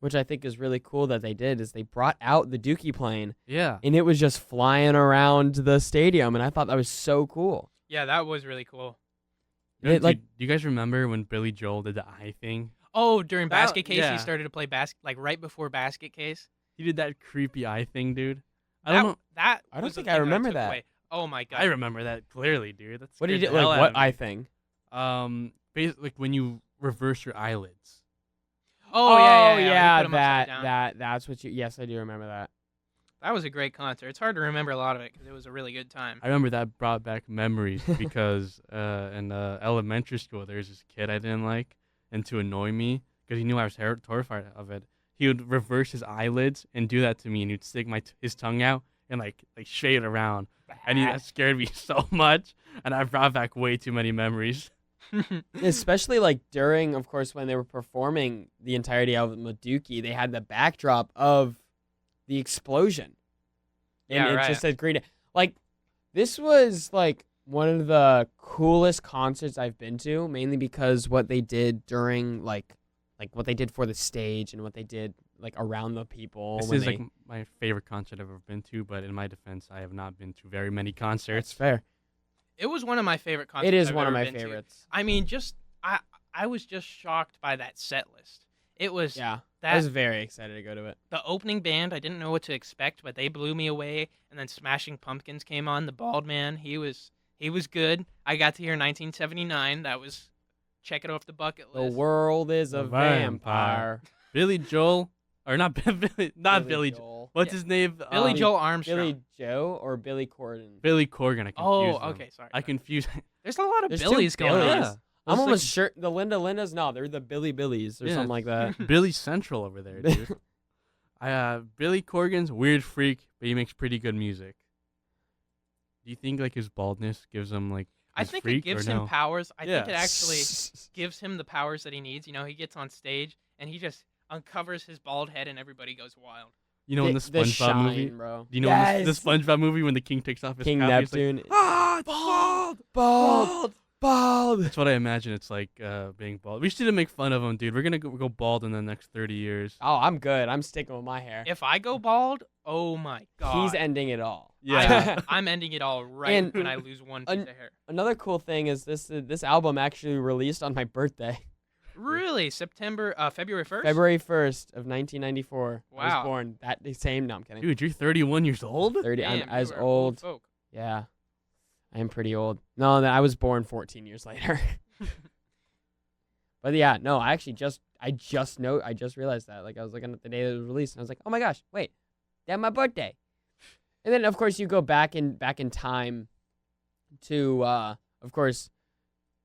[SPEAKER 3] which I think is really cool that they did, is they brought out the Dookie plane,
[SPEAKER 2] Yeah.
[SPEAKER 3] and it was just flying around the stadium, and I thought that was so cool.
[SPEAKER 1] Yeah, that was really cool.
[SPEAKER 3] It, like,
[SPEAKER 2] do you guys remember when Billy Joel did the eye thing?
[SPEAKER 1] Oh, during
[SPEAKER 2] That-
[SPEAKER 1] Basket Case,
[SPEAKER 2] yeah.
[SPEAKER 1] he started to play like right before Basket Case.
[SPEAKER 2] He did that creepy eye thing, dude. I don't know.
[SPEAKER 1] That
[SPEAKER 3] I don't
[SPEAKER 1] was the
[SPEAKER 3] think I
[SPEAKER 1] thing
[SPEAKER 3] remember
[SPEAKER 1] took
[SPEAKER 3] that.
[SPEAKER 1] away. Oh my god.
[SPEAKER 2] I remember that clearly, dude. That's
[SPEAKER 3] What did you
[SPEAKER 2] scared
[SPEAKER 3] do?
[SPEAKER 2] the hell
[SPEAKER 3] Like,
[SPEAKER 2] out
[SPEAKER 3] what
[SPEAKER 2] of me.
[SPEAKER 3] eye thing?
[SPEAKER 2] Basically, like when you reverse your eyelids.
[SPEAKER 1] Oh yeah, yeah. We put 'em upside down.
[SPEAKER 3] that's what you. Yes, I do remember that.
[SPEAKER 1] That was a great concert. It's hard to remember a lot of it because it was a really good time.
[SPEAKER 2] I remember that brought back memories because in elementary school there was this kid I didn't like, and to annoy me because he knew I was terrified of it, he would reverse his eyelids and do that to me, and he'd stick his tongue out and like shade it around, and that scared me so much, and I brought back way too many memories.
[SPEAKER 3] Especially like during, of course, when they were performing the entirety of Dookie, they had the backdrop of the explosion. And
[SPEAKER 1] Yeah,
[SPEAKER 3] it
[SPEAKER 1] right.
[SPEAKER 3] just said green. Like, this was like one of the coolest concerts I've been to, mainly because what they did during like what they did for the stage and what they did like around the people.
[SPEAKER 2] This
[SPEAKER 3] when
[SPEAKER 2] is
[SPEAKER 3] they,
[SPEAKER 2] like my favorite concert I've ever been to, but in my defense, I have not been to very many
[SPEAKER 3] That's
[SPEAKER 2] concerts.
[SPEAKER 3] fair.
[SPEAKER 1] It was one of my favorite concerts.
[SPEAKER 3] It is
[SPEAKER 1] I've
[SPEAKER 3] one of
[SPEAKER 1] ever
[SPEAKER 3] my
[SPEAKER 1] been to.
[SPEAKER 3] favorites.
[SPEAKER 1] I mean, I was just shocked by that set list. It was
[SPEAKER 3] Yeah, I
[SPEAKER 1] that
[SPEAKER 3] was very excited to go to it.
[SPEAKER 1] the opening band. I didn't know what to expect, but they blew me away. And then Smashing Pumpkins came on. The bald man, he was good. I got to hear 1979. That was check it off the bucket
[SPEAKER 3] The
[SPEAKER 1] list.
[SPEAKER 3] world is a
[SPEAKER 2] A vampire.
[SPEAKER 3] vampire.
[SPEAKER 2] Billy Joel, or not Billy Joel.
[SPEAKER 3] Joel.
[SPEAKER 2] What's
[SPEAKER 1] Yeah.
[SPEAKER 2] his name?
[SPEAKER 1] Billy Joel Armstrong.
[SPEAKER 3] Billy Joe or Billy Corgan?
[SPEAKER 2] Billy Corgan. I confused
[SPEAKER 1] Oh,
[SPEAKER 2] them.
[SPEAKER 1] okay, sorry.
[SPEAKER 2] I confuse.
[SPEAKER 1] There's a lot of
[SPEAKER 3] There's two
[SPEAKER 1] Billies going
[SPEAKER 3] Billies.
[SPEAKER 1] on.
[SPEAKER 2] Yeah.
[SPEAKER 3] I'm
[SPEAKER 2] It's
[SPEAKER 3] almost
[SPEAKER 2] like
[SPEAKER 3] sure the Lindas. No, they're the Billy Billies or
[SPEAKER 2] Yeah,
[SPEAKER 3] something like that.
[SPEAKER 2] Billy Central over there, dude. Billy Corgan's weird freak, but he makes pretty good music. Do you think like his baldness gives him like?
[SPEAKER 1] I
[SPEAKER 2] his
[SPEAKER 1] think
[SPEAKER 2] freak,
[SPEAKER 1] it gives
[SPEAKER 2] or
[SPEAKER 1] him
[SPEAKER 2] no?
[SPEAKER 1] powers. I think it
[SPEAKER 2] Yeah.
[SPEAKER 1] actually gives him the powers that he needs. You know, he gets on stage and he just uncovers his bald head and everybody goes wild.
[SPEAKER 2] You know in the SpongeBob
[SPEAKER 3] Shine,
[SPEAKER 2] movie.
[SPEAKER 3] bro.
[SPEAKER 2] Do you know in the SpongeBob movie when the king takes off his
[SPEAKER 3] King
[SPEAKER 2] cap, he's like,
[SPEAKER 3] Neptune?
[SPEAKER 2] ah, it's bald,
[SPEAKER 3] Bald, bald.
[SPEAKER 2] That's what I imagine it's like being bald. We should make fun of him, dude. We're gonna go bald in the next 30 years.
[SPEAKER 3] Oh, I'm good. I'm sticking with my hair.
[SPEAKER 1] If I go bald, oh my god.
[SPEAKER 3] He's ending it all.
[SPEAKER 1] I'm ending it all right
[SPEAKER 3] And
[SPEAKER 1] when I lose one piece of hair.
[SPEAKER 3] Another cool thing is this album actually released on my birthday,
[SPEAKER 1] Really? February 1st?
[SPEAKER 3] February 1st of 1994. I was
[SPEAKER 1] Wow.
[SPEAKER 3] born that same. No, I'm kidding.
[SPEAKER 2] Dude, you're 31 years old.
[SPEAKER 3] 30. I'm
[SPEAKER 1] Damn, you
[SPEAKER 3] as
[SPEAKER 1] are
[SPEAKER 3] old.
[SPEAKER 1] folk.
[SPEAKER 3] Yeah, I am pretty old. No, I was born 14 years later. But yeah, no, I just realized that. Like I was looking at the day that it was released, and I was like, oh my gosh, wait, that's my birthday. And then of course you go back in time to of course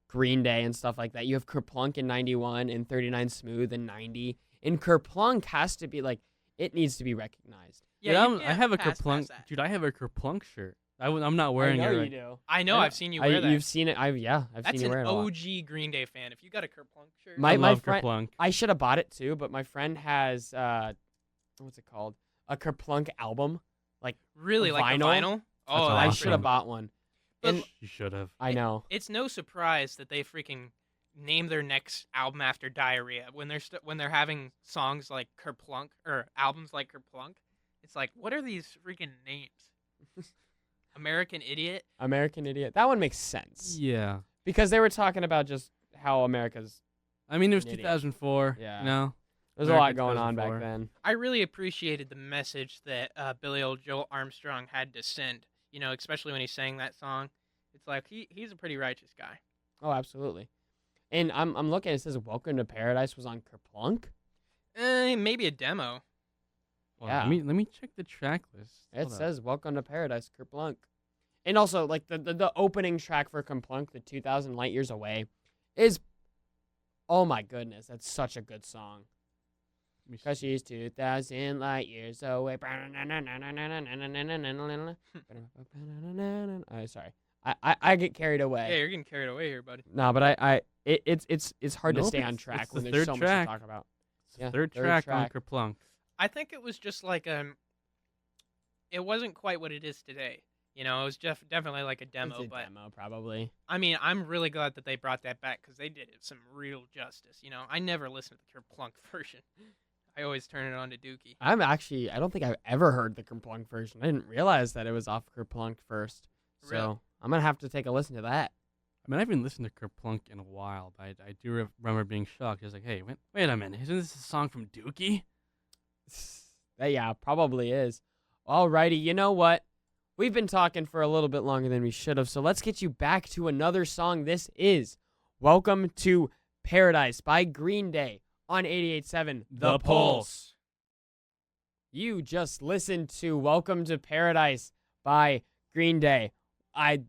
[SPEAKER 3] Green Day and stuff like that. You have Kerplunk in 91 and 39 Smooth in 90. And Kerplunk has to be like, it needs to be recognized.
[SPEAKER 1] Yeah,
[SPEAKER 2] Dude,
[SPEAKER 1] you
[SPEAKER 2] I
[SPEAKER 1] can't
[SPEAKER 2] have a
[SPEAKER 1] pass
[SPEAKER 2] Kerplunk.
[SPEAKER 1] past that.
[SPEAKER 2] Dude, I have a Kerplunk shirt. I'm not wearing
[SPEAKER 3] I know
[SPEAKER 2] it.
[SPEAKER 3] you
[SPEAKER 2] Right.
[SPEAKER 3] do.
[SPEAKER 1] I know,
[SPEAKER 2] I know.
[SPEAKER 1] I've seen you wear that.
[SPEAKER 3] You've seen it. I've
[SPEAKER 1] That's
[SPEAKER 3] seen you
[SPEAKER 1] an
[SPEAKER 3] wear it a lot.
[SPEAKER 1] OG Green Day fan. If you got a Kerplunk shirt,
[SPEAKER 3] My
[SPEAKER 2] I love
[SPEAKER 3] friend-
[SPEAKER 2] Kerplunk.
[SPEAKER 3] I should have bought it too, but my friend has what's it called? A Kerplunk album.
[SPEAKER 1] really, like the
[SPEAKER 3] vinyl?
[SPEAKER 1] vinyl? Oh,
[SPEAKER 2] That's
[SPEAKER 3] I
[SPEAKER 2] awesome.
[SPEAKER 3] should have bought one.
[SPEAKER 1] But
[SPEAKER 3] And
[SPEAKER 2] You should have.
[SPEAKER 3] I know.
[SPEAKER 1] it's no surprise that they freaking name their next album after diarrhea when they're having songs like Kerplunk or albums like Kerplunk. It's like, what are these freaking names? American Idiot.
[SPEAKER 3] American Idiot. That one makes sense
[SPEAKER 2] Yeah.
[SPEAKER 3] because they were talking about just how America's.
[SPEAKER 2] I mean, it was
[SPEAKER 3] An idiot.
[SPEAKER 2] 2004.
[SPEAKER 3] Yeah.
[SPEAKER 2] You know?
[SPEAKER 3] There's a lot
[SPEAKER 2] America
[SPEAKER 3] going on back
[SPEAKER 2] 2004.
[SPEAKER 3] then.
[SPEAKER 1] I really appreciated the message that Billy Joel Armstrong had to send. You know, especially when he sang that song. It's like he's a pretty righteous guy.
[SPEAKER 3] Oh, absolutely. And I'm looking. It says "Welcome to Paradise" was on Kerplunk.
[SPEAKER 1] Maybe a demo.
[SPEAKER 2] Well,
[SPEAKER 3] Yeah.
[SPEAKER 2] Let me check the track list.
[SPEAKER 3] It
[SPEAKER 2] Hold up.
[SPEAKER 3] says "Welcome to Paradise" Kerplunk. And also, like the opening track for Kerplunk, the 2,000 Light Years Away, is, oh my goodness, that's such a good song.
[SPEAKER 2] Let me see.
[SPEAKER 3] Cause she's 2,000 light years away. Sorry, I get carried
[SPEAKER 1] Yeah,
[SPEAKER 3] away.
[SPEAKER 1] you're getting carried away here, buddy.
[SPEAKER 3] No, but it's hard to
[SPEAKER 2] Nope,
[SPEAKER 3] stay on
[SPEAKER 2] it's
[SPEAKER 3] track
[SPEAKER 2] the
[SPEAKER 3] when there's
[SPEAKER 2] third
[SPEAKER 3] so
[SPEAKER 2] track.
[SPEAKER 3] much to talk about. Yeah,
[SPEAKER 2] third track on Kerplunk.
[SPEAKER 1] I think it was just like it wasn't quite what it is today. You know, it was definitely like a demo,
[SPEAKER 3] It's a
[SPEAKER 1] but
[SPEAKER 3] demo, probably.
[SPEAKER 1] I mean, I'm really glad that they brought that back because they did it some real justice. You know, I never listened to the Kerplunk version. I always turn it on to Dookie.
[SPEAKER 3] I don't think I've ever heard the Kerplunk version. I didn't realize that it was off Kerplunk first. So
[SPEAKER 1] Really?
[SPEAKER 3] I'm going to have to take a listen to that.
[SPEAKER 2] I mean, I haven't listened to Kerplunk in a while, but I do remember being shocked. I was like, hey, wait a minute. Isn't this a song from Dookie?
[SPEAKER 3] Yeah, probably is. Alrighty, you know what? We've been talking for a little bit longer than we should have, so let's get you back to another song. This is Welcome to Paradise by Green Day on 88.7 The Pulse. You just listened to Welcome to Paradise by Green Day. I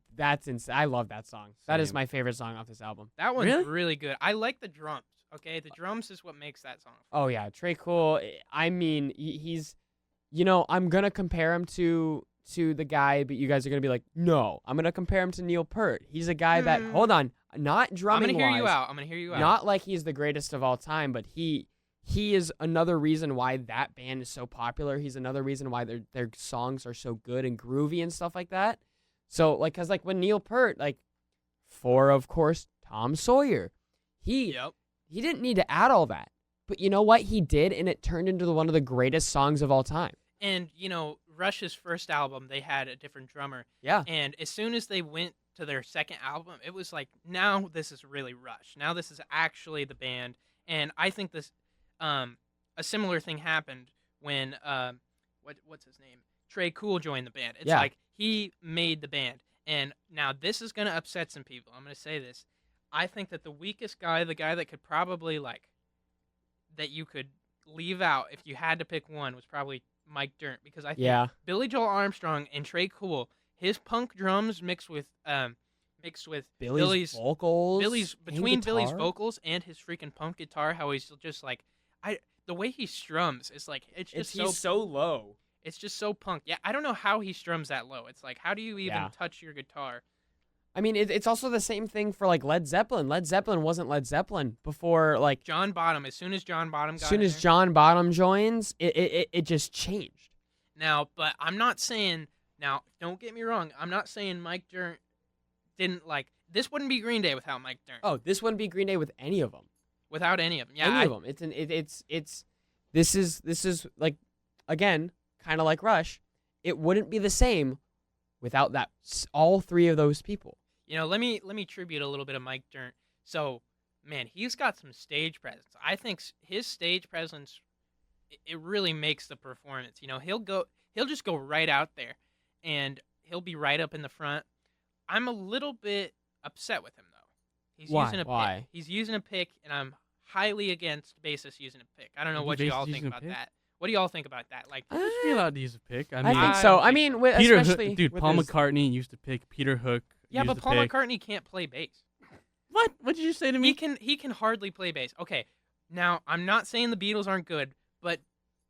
[SPEAKER 3] love that song. That is
[SPEAKER 2] Same.
[SPEAKER 3] my favorite song off this album.
[SPEAKER 1] That one's
[SPEAKER 2] Really?
[SPEAKER 1] really good. I like the drums. Okay, the drums is what makes that song.
[SPEAKER 3] Oh yeah, Trey Cool. I mean, he's, I'm gonna compare him to the guy, but you guys are gonna be like, no, I'm gonna compare him to Neil Peart. He's a guy that, hold on, not
[SPEAKER 1] I'm
[SPEAKER 3] drumming
[SPEAKER 1] gonna hear you
[SPEAKER 3] wise,
[SPEAKER 1] out. I'm gonna hear you out.
[SPEAKER 3] not like he's the greatest of all time, but he is another reason why that band is so popular. He's another reason why their songs are so good and groovy and stuff like that. So like, cause like when Neil Peart, like, for of course Tom Sawyer,
[SPEAKER 1] Yep.
[SPEAKER 3] he didn't need to add all that. But you know what? He did, and it turned into one of the greatest songs of all time.
[SPEAKER 1] And you know, Rush's first album, they had a different drummer.
[SPEAKER 3] Yeah.
[SPEAKER 1] And as soon as they went to their second album, it was like, now this is really Rush. Now this is actually the band. And I think this, a similar thing happened when, what's his name? Trey Cool joined the band. It's
[SPEAKER 3] Yeah.
[SPEAKER 1] like he made the band. And now this is gonna upset some people. I'm gonna say this. I think that the weakest guy, the guy that could probably that you could leave out if you had to pick one, was probably Mike Dirnt, because I think
[SPEAKER 3] Yeah.
[SPEAKER 1] Billy Joel Armstrong and Trey Cool, his punk drums mixed with
[SPEAKER 3] Billy's vocals. and
[SPEAKER 1] between Billy's
[SPEAKER 3] guitar?
[SPEAKER 1] vocals and his freaking punk guitar, how he's just like, the way he strums is like,
[SPEAKER 3] He's so low.
[SPEAKER 1] it's just so punk. Yeah, I don't know how he strums that low. It's like, how do you even
[SPEAKER 3] Yeah.
[SPEAKER 1] touch your guitar?
[SPEAKER 3] I mean, it's also the same thing for like Led Zeppelin. Led Zeppelin wasn't Led Zeppelin before, like,
[SPEAKER 1] John Bottom, as soon as John Bottom got
[SPEAKER 3] as soon
[SPEAKER 1] in
[SPEAKER 3] as
[SPEAKER 1] there.
[SPEAKER 3] John Bottom joins, it just changed.
[SPEAKER 1] Now, but I'm not saying, now, don't get me wrong, I'm not saying Mike Dirnt didn't this wouldn't be Green Day without Mike Dirnt.
[SPEAKER 3] Oh, this wouldn't be Green Day with any of them.
[SPEAKER 1] Without any of them. Yeah,
[SPEAKER 3] Any of them. This is like, again, kind of like Rush. It wouldn't be the same without all three of those people.
[SPEAKER 1] You know, let me tribute a little bit of Mike Dirnt. So, man, he's got some stage presence. I think his stage presence, it really makes the performance. You know, he'll just go right out there, and he'll be right up in the front. I'm a little bit upset with him though. He's
[SPEAKER 3] Why?
[SPEAKER 1] using a
[SPEAKER 3] Why?
[SPEAKER 1] pick. He's using a pick, and I'm highly against bassists using a pick. I don't know
[SPEAKER 2] Are
[SPEAKER 1] what
[SPEAKER 2] you
[SPEAKER 1] you all
[SPEAKER 2] bassists
[SPEAKER 1] think
[SPEAKER 2] using a
[SPEAKER 1] about
[SPEAKER 2] pick?
[SPEAKER 1] that. What do y'all think about that? Like,
[SPEAKER 2] You should be allowed to use a pick. I
[SPEAKER 3] I
[SPEAKER 2] mean,
[SPEAKER 3] think
[SPEAKER 1] I
[SPEAKER 3] so.
[SPEAKER 1] don't
[SPEAKER 3] I
[SPEAKER 1] think
[SPEAKER 3] mean,
[SPEAKER 1] so.
[SPEAKER 3] with,
[SPEAKER 2] Peter
[SPEAKER 3] especially
[SPEAKER 2] Hook, dude,
[SPEAKER 3] with
[SPEAKER 2] Paul
[SPEAKER 3] his-
[SPEAKER 2] McCartney used to pick. Peter Hook.
[SPEAKER 1] yeah,
[SPEAKER 2] used
[SPEAKER 1] but
[SPEAKER 2] to
[SPEAKER 1] Paul
[SPEAKER 2] pick.
[SPEAKER 1] McCartney can't play bass.
[SPEAKER 2] What? What did you say to me?
[SPEAKER 1] He can hardly play bass. Okay, now I'm not saying the Beatles aren't good, but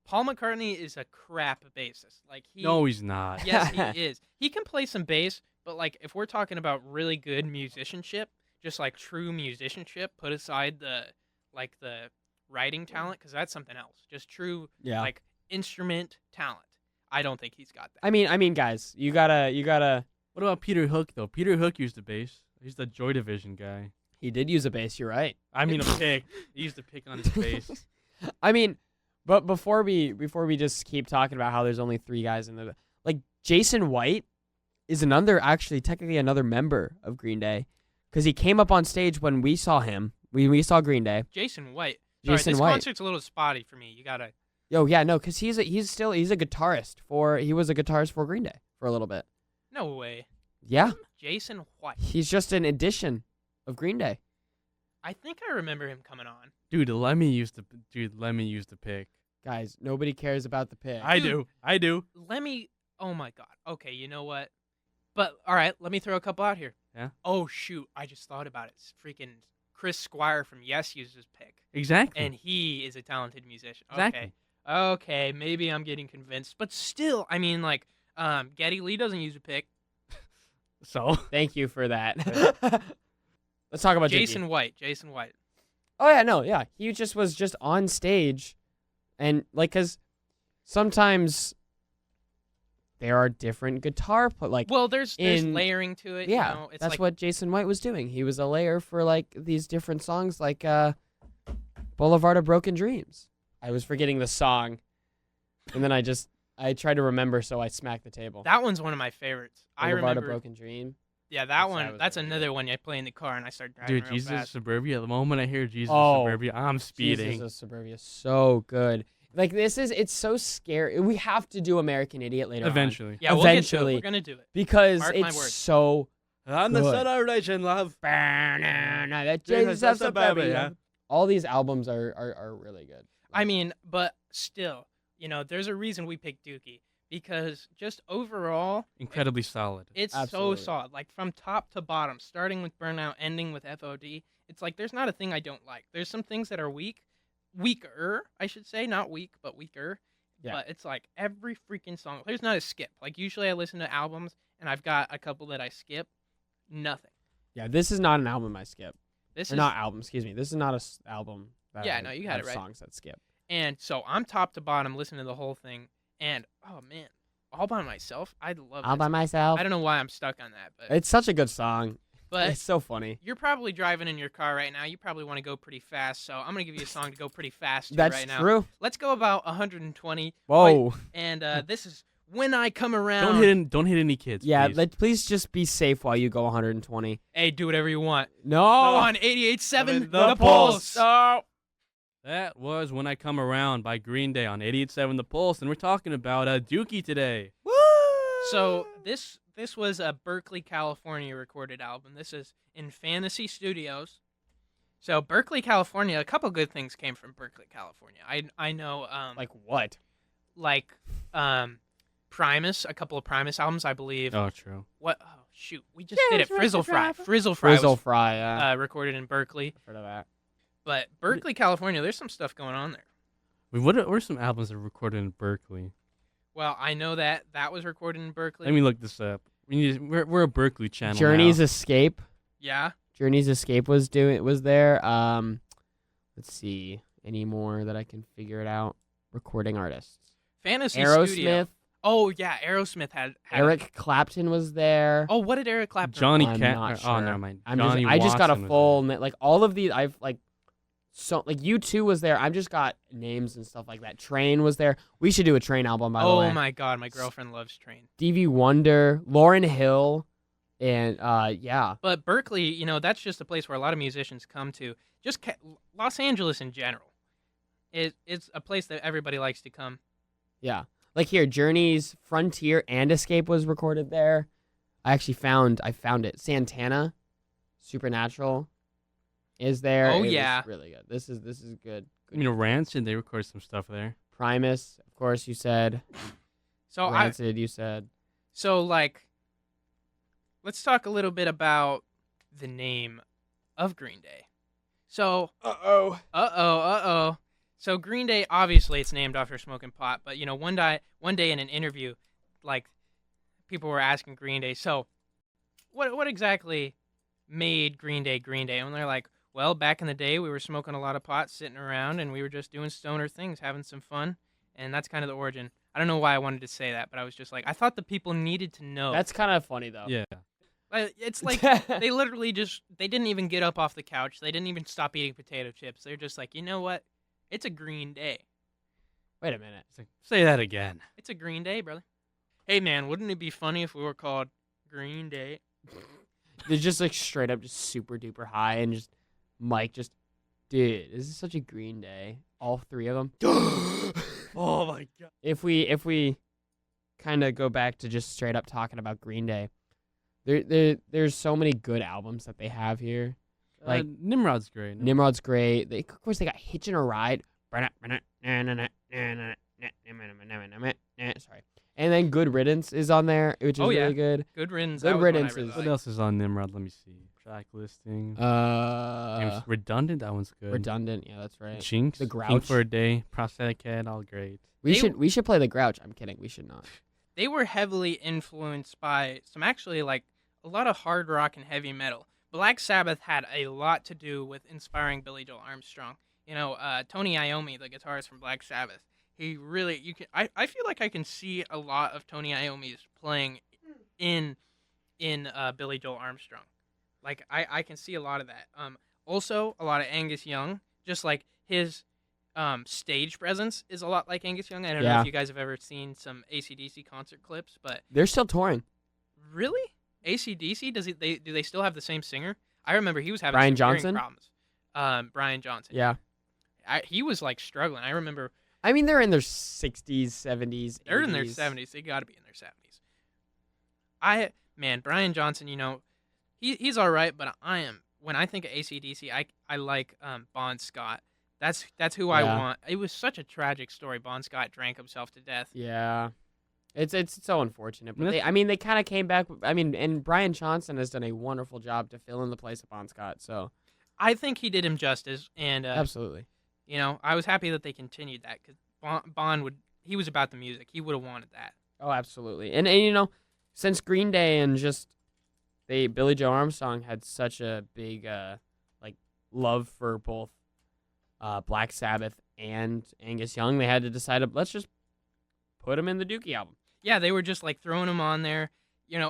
[SPEAKER 1] Paul McCartney is a crap bassist. Like
[SPEAKER 2] No, he's not.
[SPEAKER 1] yes, he is. He can play some bass, but like if we're talking about really good musicianship, just like true musicianship, put aside the writing talent, because that's something else. Just true
[SPEAKER 3] Yeah.
[SPEAKER 1] like instrument talent. I don't think he's got that.
[SPEAKER 3] I mean, guys, you gotta.
[SPEAKER 2] What about Peter Hook though? Peter Hook used a bass. He's the Joy Division guy.
[SPEAKER 3] He did use a bass. You're right.
[SPEAKER 2] I mean, a pick. He used to pick on his bass.
[SPEAKER 3] I mean, but before we just keep talking about how there's only three guys in the, like, Jason White is actually technically another member of Green Day, because he came up on stage when we saw him. We saw Green Day.
[SPEAKER 1] Jason White. Sorry,
[SPEAKER 3] Jason
[SPEAKER 1] this
[SPEAKER 3] White.
[SPEAKER 1] concert's a little spotty for me. You gotta.
[SPEAKER 3] Oh yeah, no, because he's a guitarist he was a guitarist for Green Day for a little bit.
[SPEAKER 1] No way.
[SPEAKER 3] Yeah,
[SPEAKER 1] Jason White.
[SPEAKER 3] he's just an addition of Green Day.
[SPEAKER 1] I think I remember him coming on.
[SPEAKER 2] Dude, Lemmy used to pick.
[SPEAKER 3] Guys, nobody cares about the pick.
[SPEAKER 2] I do.
[SPEAKER 1] Lemmy. Oh my God. Okay, you know what? But all right, let me throw a couple out here.
[SPEAKER 2] Yeah.
[SPEAKER 1] Oh shoot, I just thought about it. Freaking Chris Squire from Yes uses pick,
[SPEAKER 2] Exactly.
[SPEAKER 1] and he is a talented musician.
[SPEAKER 2] Exactly.
[SPEAKER 1] Okay, maybe I'm getting convinced, but still, I mean, like, Geddy Lee doesn't use a pick.
[SPEAKER 2] So
[SPEAKER 3] Thank you for that. Let's talk about
[SPEAKER 1] Jason
[SPEAKER 3] Dookie.
[SPEAKER 1] White. Jason White.
[SPEAKER 3] Oh yeah, no, yeah. He just was just on stage, and like, cause sometimes there are different guitar,
[SPEAKER 1] Well, there's
[SPEAKER 3] in
[SPEAKER 1] layering to it.
[SPEAKER 3] yeah,
[SPEAKER 1] You know? It's
[SPEAKER 3] that's
[SPEAKER 1] like
[SPEAKER 3] what Jason White was doing. He was a layer for like these different songs, like Boulevard of Broken Dreams. I was forgetting the song, and then I tried to remember, so I smacked the table.
[SPEAKER 1] that one's one of my favorites. I
[SPEAKER 3] Boulevard of
[SPEAKER 1] remember.
[SPEAKER 3] Broken Dream.
[SPEAKER 1] Yeah,
[SPEAKER 3] That
[SPEAKER 1] that one.
[SPEAKER 3] was
[SPEAKER 1] That's
[SPEAKER 3] really
[SPEAKER 1] another
[SPEAKER 3] good.
[SPEAKER 1] one I play in the car and I start driving
[SPEAKER 2] Dude,
[SPEAKER 1] real
[SPEAKER 2] Jesus
[SPEAKER 1] fast.
[SPEAKER 2] Suburbia. The moment I hear Jesus
[SPEAKER 3] Oh,
[SPEAKER 2] Suburbia, I'm speeding.
[SPEAKER 3] Jesus of Suburbia, so good. Like it's so scary. We have to do American Idiot later on.
[SPEAKER 2] Eventually.
[SPEAKER 1] Yeah, we'll get to it.
[SPEAKER 3] Eventually.
[SPEAKER 1] We're gonna do it.
[SPEAKER 3] Because
[SPEAKER 1] Mark my
[SPEAKER 3] it's
[SPEAKER 1] words.
[SPEAKER 3] so
[SPEAKER 2] On
[SPEAKER 3] the
[SPEAKER 2] celebration, love.
[SPEAKER 3] Jesus of Suburbia. All these albums are really good.
[SPEAKER 1] I mean, but still, there's a reason we picked Dookie because just overall,
[SPEAKER 2] Incredibly solid.
[SPEAKER 1] it's
[SPEAKER 3] Absolutely.
[SPEAKER 1] so solid. Like from top to bottom, starting with Burnout, ending with FOD. It's like there's not a thing I don't like. There's some things that are weaker, I should say, not weak, but weaker.
[SPEAKER 3] Yeah.
[SPEAKER 1] But it's like every freaking song. There's not a skip. Like usually I listen to albums and I've got a couple that I skip. Nothing.
[SPEAKER 3] Yeah, this is not an album I skip.
[SPEAKER 1] This
[SPEAKER 3] Or
[SPEAKER 1] is
[SPEAKER 3] not album, excuse me. This is not a album that
[SPEAKER 1] Yeah,
[SPEAKER 3] I
[SPEAKER 1] no, you got
[SPEAKER 3] have
[SPEAKER 1] it right.
[SPEAKER 3] songs that skip.
[SPEAKER 1] And so I'm top to bottom listening to the whole thing, and oh man, all by myself, I love
[SPEAKER 3] All
[SPEAKER 1] that
[SPEAKER 3] by
[SPEAKER 1] song.
[SPEAKER 3] myself.
[SPEAKER 1] I don't know why I'm stuck on that, but
[SPEAKER 3] It's such a good song.
[SPEAKER 1] but
[SPEAKER 3] It's so funny.
[SPEAKER 1] you're probably driving in your car right now. You probably want to go pretty fast, so I'm gonna give you a song to go pretty fast to
[SPEAKER 3] That's
[SPEAKER 1] right now.
[SPEAKER 3] true.
[SPEAKER 1] Let's go about 120.
[SPEAKER 3] Whoa.
[SPEAKER 1] And this is When I Come Around.
[SPEAKER 2] Don't hit any kids.
[SPEAKER 3] Yeah,
[SPEAKER 2] please.
[SPEAKER 3] please just be safe while you go 120.
[SPEAKER 1] Hey, do whatever you want.
[SPEAKER 3] No.
[SPEAKER 1] On 88.7
[SPEAKER 2] The
[SPEAKER 1] The Pulse.
[SPEAKER 3] Oh.
[SPEAKER 2] That was When I Come Around by Green Day on 88.7 The Pulse, and we're talking about Dookie today.
[SPEAKER 3] Woo!
[SPEAKER 1] So this was a Berkeley, California recorded album. This is in Fantasy Studios. So Berkeley, California. A couple good things came from Berkeley, California. I know
[SPEAKER 3] Like what?
[SPEAKER 1] Primus, a couple of Primus albums, I believe.
[SPEAKER 2] Oh, true.
[SPEAKER 1] What? Oh shoot, we just did it. Frizzle Fry. Frizzle Fry
[SPEAKER 3] Frizzle
[SPEAKER 1] was
[SPEAKER 3] Fry, yeah.
[SPEAKER 1] recorded in Berkeley.
[SPEAKER 3] I've heard of that.
[SPEAKER 1] But Berkeley, California, there's some stuff going on there.
[SPEAKER 2] Wait, what are some albums that were recorded in Berkeley?
[SPEAKER 1] Well, I know that was recorded in Berkeley.
[SPEAKER 2] Let me look this up. We're a Berkeley channel
[SPEAKER 3] Journey's
[SPEAKER 2] now.
[SPEAKER 3] Escape.
[SPEAKER 1] Yeah.
[SPEAKER 3] Journey's Escape was there. Let's see. Any more that I can figure it out? Recording artists.
[SPEAKER 1] Fantasy
[SPEAKER 3] Aerosmith.
[SPEAKER 1] Studio. Oh yeah, Aerosmith had
[SPEAKER 3] Eric Clapton was there.
[SPEAKER 1] Oh, what did Eric Clapton?
[SPEAKER 2] Johnny
[SPEAKER 3] I'm
[SPEAKER 2] Cat.
[SPEAKER 3] not
[SPEAKER 2] Oh,
[SPEAKER 3] sure.
[SPEAKER 2] never mind.
[SPEAKER 3] I'm
[SPEAKER 2] Johnny
[SPEAKER 3] I just got a
[SPEAKER 2] Watson was
[SPEAKER 3] full like all of these. I've like so like U2 was there. I've just got names and stuff like that. Train was there. We should do a Train album by the way.
[SPEAKER 1] Oh my God, my girlfriend loves Train.
[SPEAKER 3] Stevie Wonder, Lauryn Hill, and yeah.
[SPEAKER 1] But Berkeley, that's just a place where a lot of musicians come to. Just Los Angeles in general, it's a place that everybody likes to come.
[SPEAKER 3] Yeah. Like here, Journey's Frontier and Escape was recorded there. I found it. Santana, Supernatural is there.
[SPEAKER 1] Oh,
[SPEAKER 3] It was
[SPEAKER 1] yeah.
[SPEAKER 3] really good. This is good.
[SPEAKER 2] Rancid, they recorded some stuff there.
[SPEAKER 3] Primus, of course, you said.
[SPEAKER 1] So
[SPEAKER 3] Rancid, you said.
[SPEAKER 1] let's talk a little bit about the name of Green Day. So, So Green Day, obviously, it's named after smoking pot. But one day in an interview, people were asking Green Day, so what exactly made Green Day Green Day? And they're like, well, back in the day, we were smoking a lot of pot, sitting around, and we were just doing stoner things, having some fun, and that's kind of the origin. I don't know why I wanted to say that, but I was just like, I thought the people needed to know.
[SPEAKER 3] That's kind of funny though.
[SPEAKER 2] Yeah.
[SPEAKER 1] It's like they literally they didn't even get up off the couch. They didn't even stop eating potato chips. They're just like, you know what? It's a Green Day.
[SPEAKER 3] Wait a minute.
[SPEAKER 2] It's like, say that again.
[SPEAKER 1] It's a Green Day, brother. Hey, man, wouldn't it be funny if we were called Green Day?
[SPEAKER 3] They're just like straight up, just super duper high, and just Mike just, dude, this is such a Green Day. All three of them.
[SPEAKER 2] Oh my god.
[SPEAKER 3] If we kind of go back to just straight up talking about Green Day, there's so many good albums that they have here. Like
[SPEAKER 2] Nimrod's great.
[SPEAKER 3] Nimrod's great. Of course, they got Hitchin' a Ride. Sorry. And then Good Riddance is on there, which is
[SPEAKER 1] Oh, yeah.
[SPEAKER 3] really good.
[SPEAKER 1] Good Riddance.
[SPEAKER 3] Good
[SPEAKER 1] that was one I
[SPEAKER 3] Riddance
[SPEAKER 1] really
[SPEAKER 3] is-
[SPEAKER 2] What
[SPEAKER 1] liked.
[SPEAKER 2] else is on Nimrod? Let me see. Track listing. Redundant. That one's good.
[SPEAKER 3] Redundant. Yeah, that's right.
[SPEAKER 2] Jinx.
[SPEAKER 3] The
[SPEAKER 2] King
[SPEAKER 3] Grouch.
[SPEAKER 2] for a Day. Prosthetic Head. All great.
[SPEAKER 3] We
[SPEAKER 1] They-
[SPEAKER 3] should play the Grouch. I'm kidding. We should not.
[SPEAKER 1] They were heavily influenced by some actually a lot of hard rock and heavy metal. Black Sabbath had a lot to do with inspiring Billy Joel Armstrong. Tony Iommi, the guitarist from Black Sabbath, he really you can. I feel like I can see a lot of Tony Iommi's playing in Billy Joel Armstrong. Like I can see a lot of that. Also a lot of Angus Young, just like his stage presence is a lot like Angus Young. I don't know
[SPEAKER 3] Yeah.
[SPEAKER 1] if you guys have ever seen some AC/DC concert clips, but
[SPEAKER 3] They're still touring.
[SPEAKER 1] really, AC/DC do they still have the same singer? I remember he was having
[SPEAKER 3] Brian
[SPEAKER 1] some hearing
[SPEAKER 3] Johnson?
[SPEAKER 1] problems. Brian Johnson.
[SPEAKER 3] Yeah.
[SPEAKER 1] He was like struggling. I remember
[SPEAKER 3] I mean, they're in their 60s, 70s,
[SPEAKER 1] they're in their
[SPEAKER 3] 80s.
[SPEAKER 1] 70s. They got to be in their 70s. Man, Brian Johnson, he's all right, but when I think of AC/DC, I like Bon Scott. That's who I
[SPEAKER 3] Yeah.
[SPEAKER 1] want. It was such a tragic story. Bon Scott drank himself to death.
[SPEAKER 3] Yeah. It's so unfortunate. But
[SPEAKER 2] That's-
[SPEAKER 3] they kind of came back. I mean, and Brian Johnson has done a wonderful job to fill in the place of Bon Scott. So,
[SPEAKER 1] I think he did him justice, and
[SPEAKER 3] absolutely.
[SPEAKER 1] I was happy that they continued that because he was about the music. He would have wanted that.
[SPEAKER 3] Oh, absolutely. And since Green Day and just Billy Joe Armstrong had such a big love for both Black Sabbath and Angus Young, they had to decide let's just put him in the Dookie album.
[SPEAKER 1] Yeah, they were just like throwing him on there.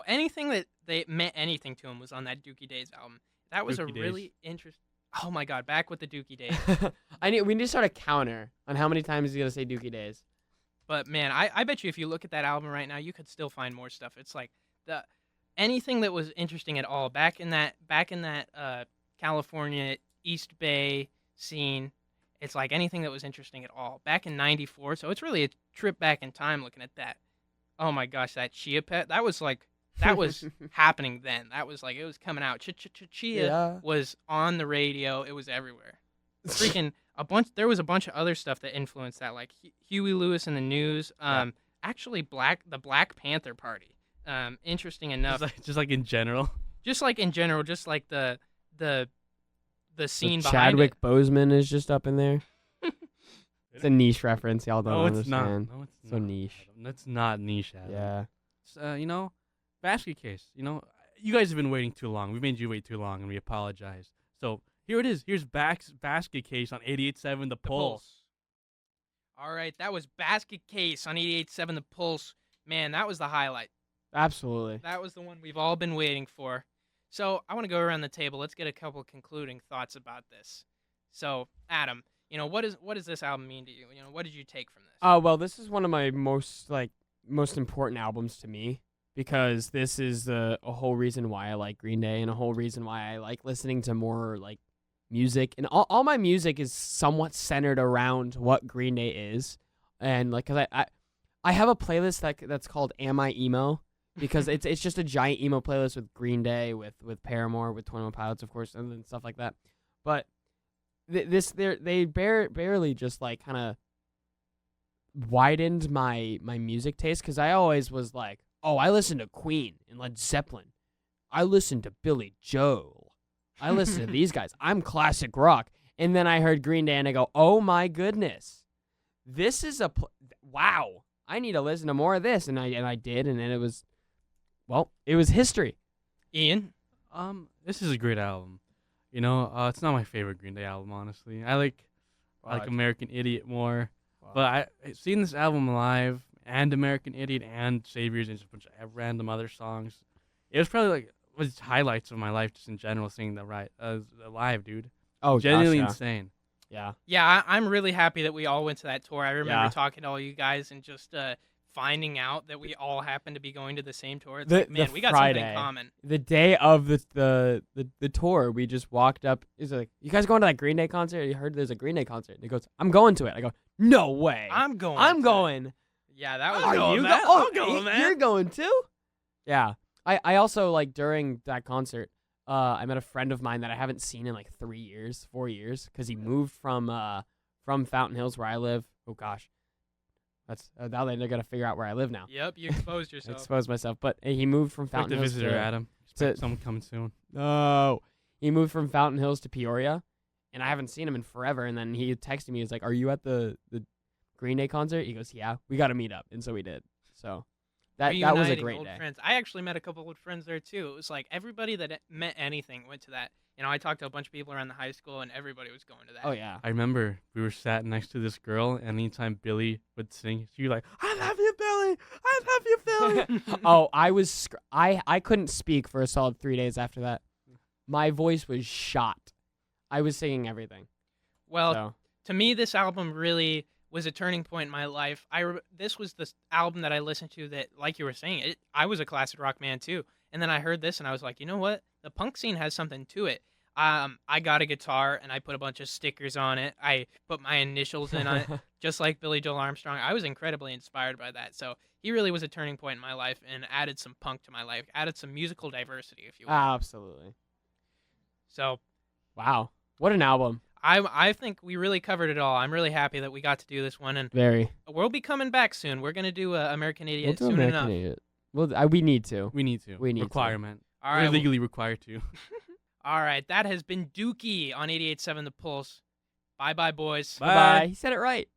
[SPEAKER 1] Anything that they meant anything to him was on that Dookie Days album. That was
[SPEAKER 2] Dookie
[SPEAKER 1] a
[SPEAKER 2] Days.
[SPEAKER 1] really interesting. Oh my God, back with the Dookie Days.
[SPEAKER 3] We need to start a counter on how many times he's gonna say Dookie Days.
[SPEAKER 1] But man, I bet you if you look at that album right now, you could still find more stuff. It's like anything that was interesting at all back in that California East Bay scene. It's like anything that was interesting at all back in '94. So it's really a trip back in time looking at that. Oh my gosh, that Chia Pet, that was happening then. That was like it was coming out. Chia
[SPEAKER 3] Yeah.
[SPEAKER 1] was on the radio. It was everywhere. Freaking there was a bunch of other stuff that influenced that, like Huey Lewis and the News. Actually, the Black Panther Party. Interesting enough,
[SPEAKER 2] just like in general.
[SPEAKER 1] just like in general, just like the scene
[SPEAKER 3] So
[SPEAKER 1] behind
[SPEAKER 3] Chadwick
[SPEAKER 1] it.
[SPEAKER 3] Boseman is just up in there. It's a niche reference. Y'all don't
[SPEAKER 2] No, it's not.
[SPEAKER 3] understand.
[SPEAKER 2] No, it's
[SPEAKER 3] So
[SPEAKER 2] not.
[SPEAKER 3] niche.
[SPEAKER 2] Adam. That's not niche, Adam.
[SPEAKER 3] Yeah.
[SPEAKER 2] Basket case. You guys have been waiting too long. We made you wait too long, and we apologize. So here it is. Here's basket case on 88.7 The
[SPEAKER 1] The
[SPEAKER 2] Pulse.
[SPEAKER 1] All right, that was Basket Case on 88.7 The Pulse. Man, that was the highlight.
[SPEAKER 3] Absolutely.
[SPEAKER 1] That was the one we've all been waiting for. So I want to go around the table. Let's get a couple concluding thoughts about this. So Adam, what does this album mean to you? What did you take from this?
[SPEAKER 3] Well, this is one of my most important albums to me because this is a whole reason why I like Green Day and a whole reason why I like listening to more like music. And all my music is somewhat centered around what Green Day is. And like, cause I have a playlist that's called Am I Emo? Because it's just a giant emo playlist with Green Day, with Paramore, with 21 Pilots, of course, and stuff like that. But they barely just like kind of widened my music taste because I always was like, oh, I listen to Queen and Led Zeppelin, I listen to Billy Joel, I listen to these guys. I'm classic rock, and then I heard Green Day and I go, oh my goodness, this is wow. I need to listen to more of this, and I did, and then it was. Well, it was history.
[SPEAKER 1] Ian?
[SPEAKER 2] This is a great album. It's not my favorite Green Day album, honestly. I like American Idiot more. But seeing this album live and American Idiot and Saviors and just a bunch of random other songs, it was probably was highlights of my life just in general. Seeing the live, dude.
[SPEAKER 3] Oh,
[SPEAKER 2] Genuinely
[SPEAKER 3] gosh,
[SPEAKER 2] insane.
[SPEAKER 3] yeah.
[SPEAKER 1] Yeah, I'm really happy that we all went to that tour. I remember
[SPEAKER 3] Yeah.
[SPEAKER 1] talking to all you guys and just finding out that we all happened to be going to the same tour. It's
[SPEAKER 3] The-
[SPEAKER 1] like, man,
[SPEAKER 3] the
[SPEAKER 1] we got something
[SPEAKER 3] Friday.
[SPEAKER 1] in common.
[SPEAKER 3] The day of the tour, we just walked up. He's like, "You guys going to that Green Day concert? You heard there's a Green Day concert?" And he goes, "I'm going to it." I go, "No way!
[SPEAKER 1] I'm going.
[SPEAKER 3] I'm
[SPEAKER 1] to-
[SPEAKER 3] going."
[SPEAKER 1] Yeah, that was.
[SPEAKER 2] I'm going, man.
[SPEAKER 3] Oh,
[SPEAKER 2] I'm going, man.
[SPEAKER 3] You're going too? Yeah. I also like during that concert, I met a friend of mine that I haven't seen in like 4 years, because he moved from Fountain Hills where I live. Oh gosh, that's now they're gonna figure out where I live now.
[SPEAKER 1] Yep, you exposed
[SPEAKER 3] I
[SPEAKER 1] yourself.
[SPEAKER 3] exposed myself, but he moved from
[SPEAKER 2] Like
[SPEAKER 3] Fountain
[SPEAKER 2] the
[SPEAKER 3] Hills
[SPEAKER 2] visitor,
[SPEAKER 3] to
[SPEAKER 2] Adam.
[SPEAKER 3] to-
[SPEAKER 2] Someone coming soon.
[SPEAKER 3] no. He moved from Fountain Hills to Peoria, and I haven't seen him in forever. And then he texted me. He's like, "Are you at the Green Day concert?" He goes, "Yeah, we got to meet up," and so we did. So That was a
[SPEAKER 1] Reuniting
[SPEAKER 3] great
[SPEAKER 1] old
[SPEAKER 3] day.
[SPEAKER 1] friends. I actually met a couple old friends there too. It was like everybody that meant anything went to that. I talked to a bunch of people around the high school, and everybody was going to that.
[SPEAKER 3] Oh yeah.
[SPEAKER 2] I remember we were sat next to this girl, and anytime Billy would sing, she'd be like, "I love you, Billy. I love you, Billy."
[SPEAKER 3] Oh, I couldn't speak for a solid 3 days after that. My voice was shot. I was singing everything.
[SPEAKER 1] Well,
[SPEAKER 3] So.
[SPEAKER 1] to me, this album really was a turning point in my life. This was the album that I listened to that, like you were saying, I was a classic rock man too. And then I heard this, and I was like, you know what? The punk scene has something to it. I got a guitar, and I put a bunch of stickers on it. I put my initials in on it, just like Billy Joel Armstrong. I was incredibly inspired by that. So he really was a turning point in my life and added some punk to my life, added some musical diversity, if you will.
[SPEAKER 3] Absolutely.
[SPEAKER 1] So
[SPEAKER 3] Wow. What an album.
[SPEAKER 1] I think we really covered it all. I'm really happy that we got to do this one, and
[SPEAKER 3] Very.
[SPEAKER 1] we'll be coming back soon. We're gonna do American
[SPEAKER 3] We'll
[SPEAKER 1] Idiot
[SPEAKER 3] do
[SPEAKER 1] soon
[SPEAKER 3] American
[SPEAKER 1] enough.
[SPEAKER 3] Idiot. Well, we need to.
[SPEAKER 2] We need to.
[SPEAKER 3] We need to.
[SPEAKER 2] Requirement.
[SPEAKER 1] All
[SPEAKER 2] We're
[SPEAKER 1] right,
[SPEAKER 2] legally required to.
[SPEAKER 1] all right. That has been Dookie on 88.7 The Pulse. Bye, boys.
[SPEAKER 2] Bye.
[SPEAKER 3] He said it right.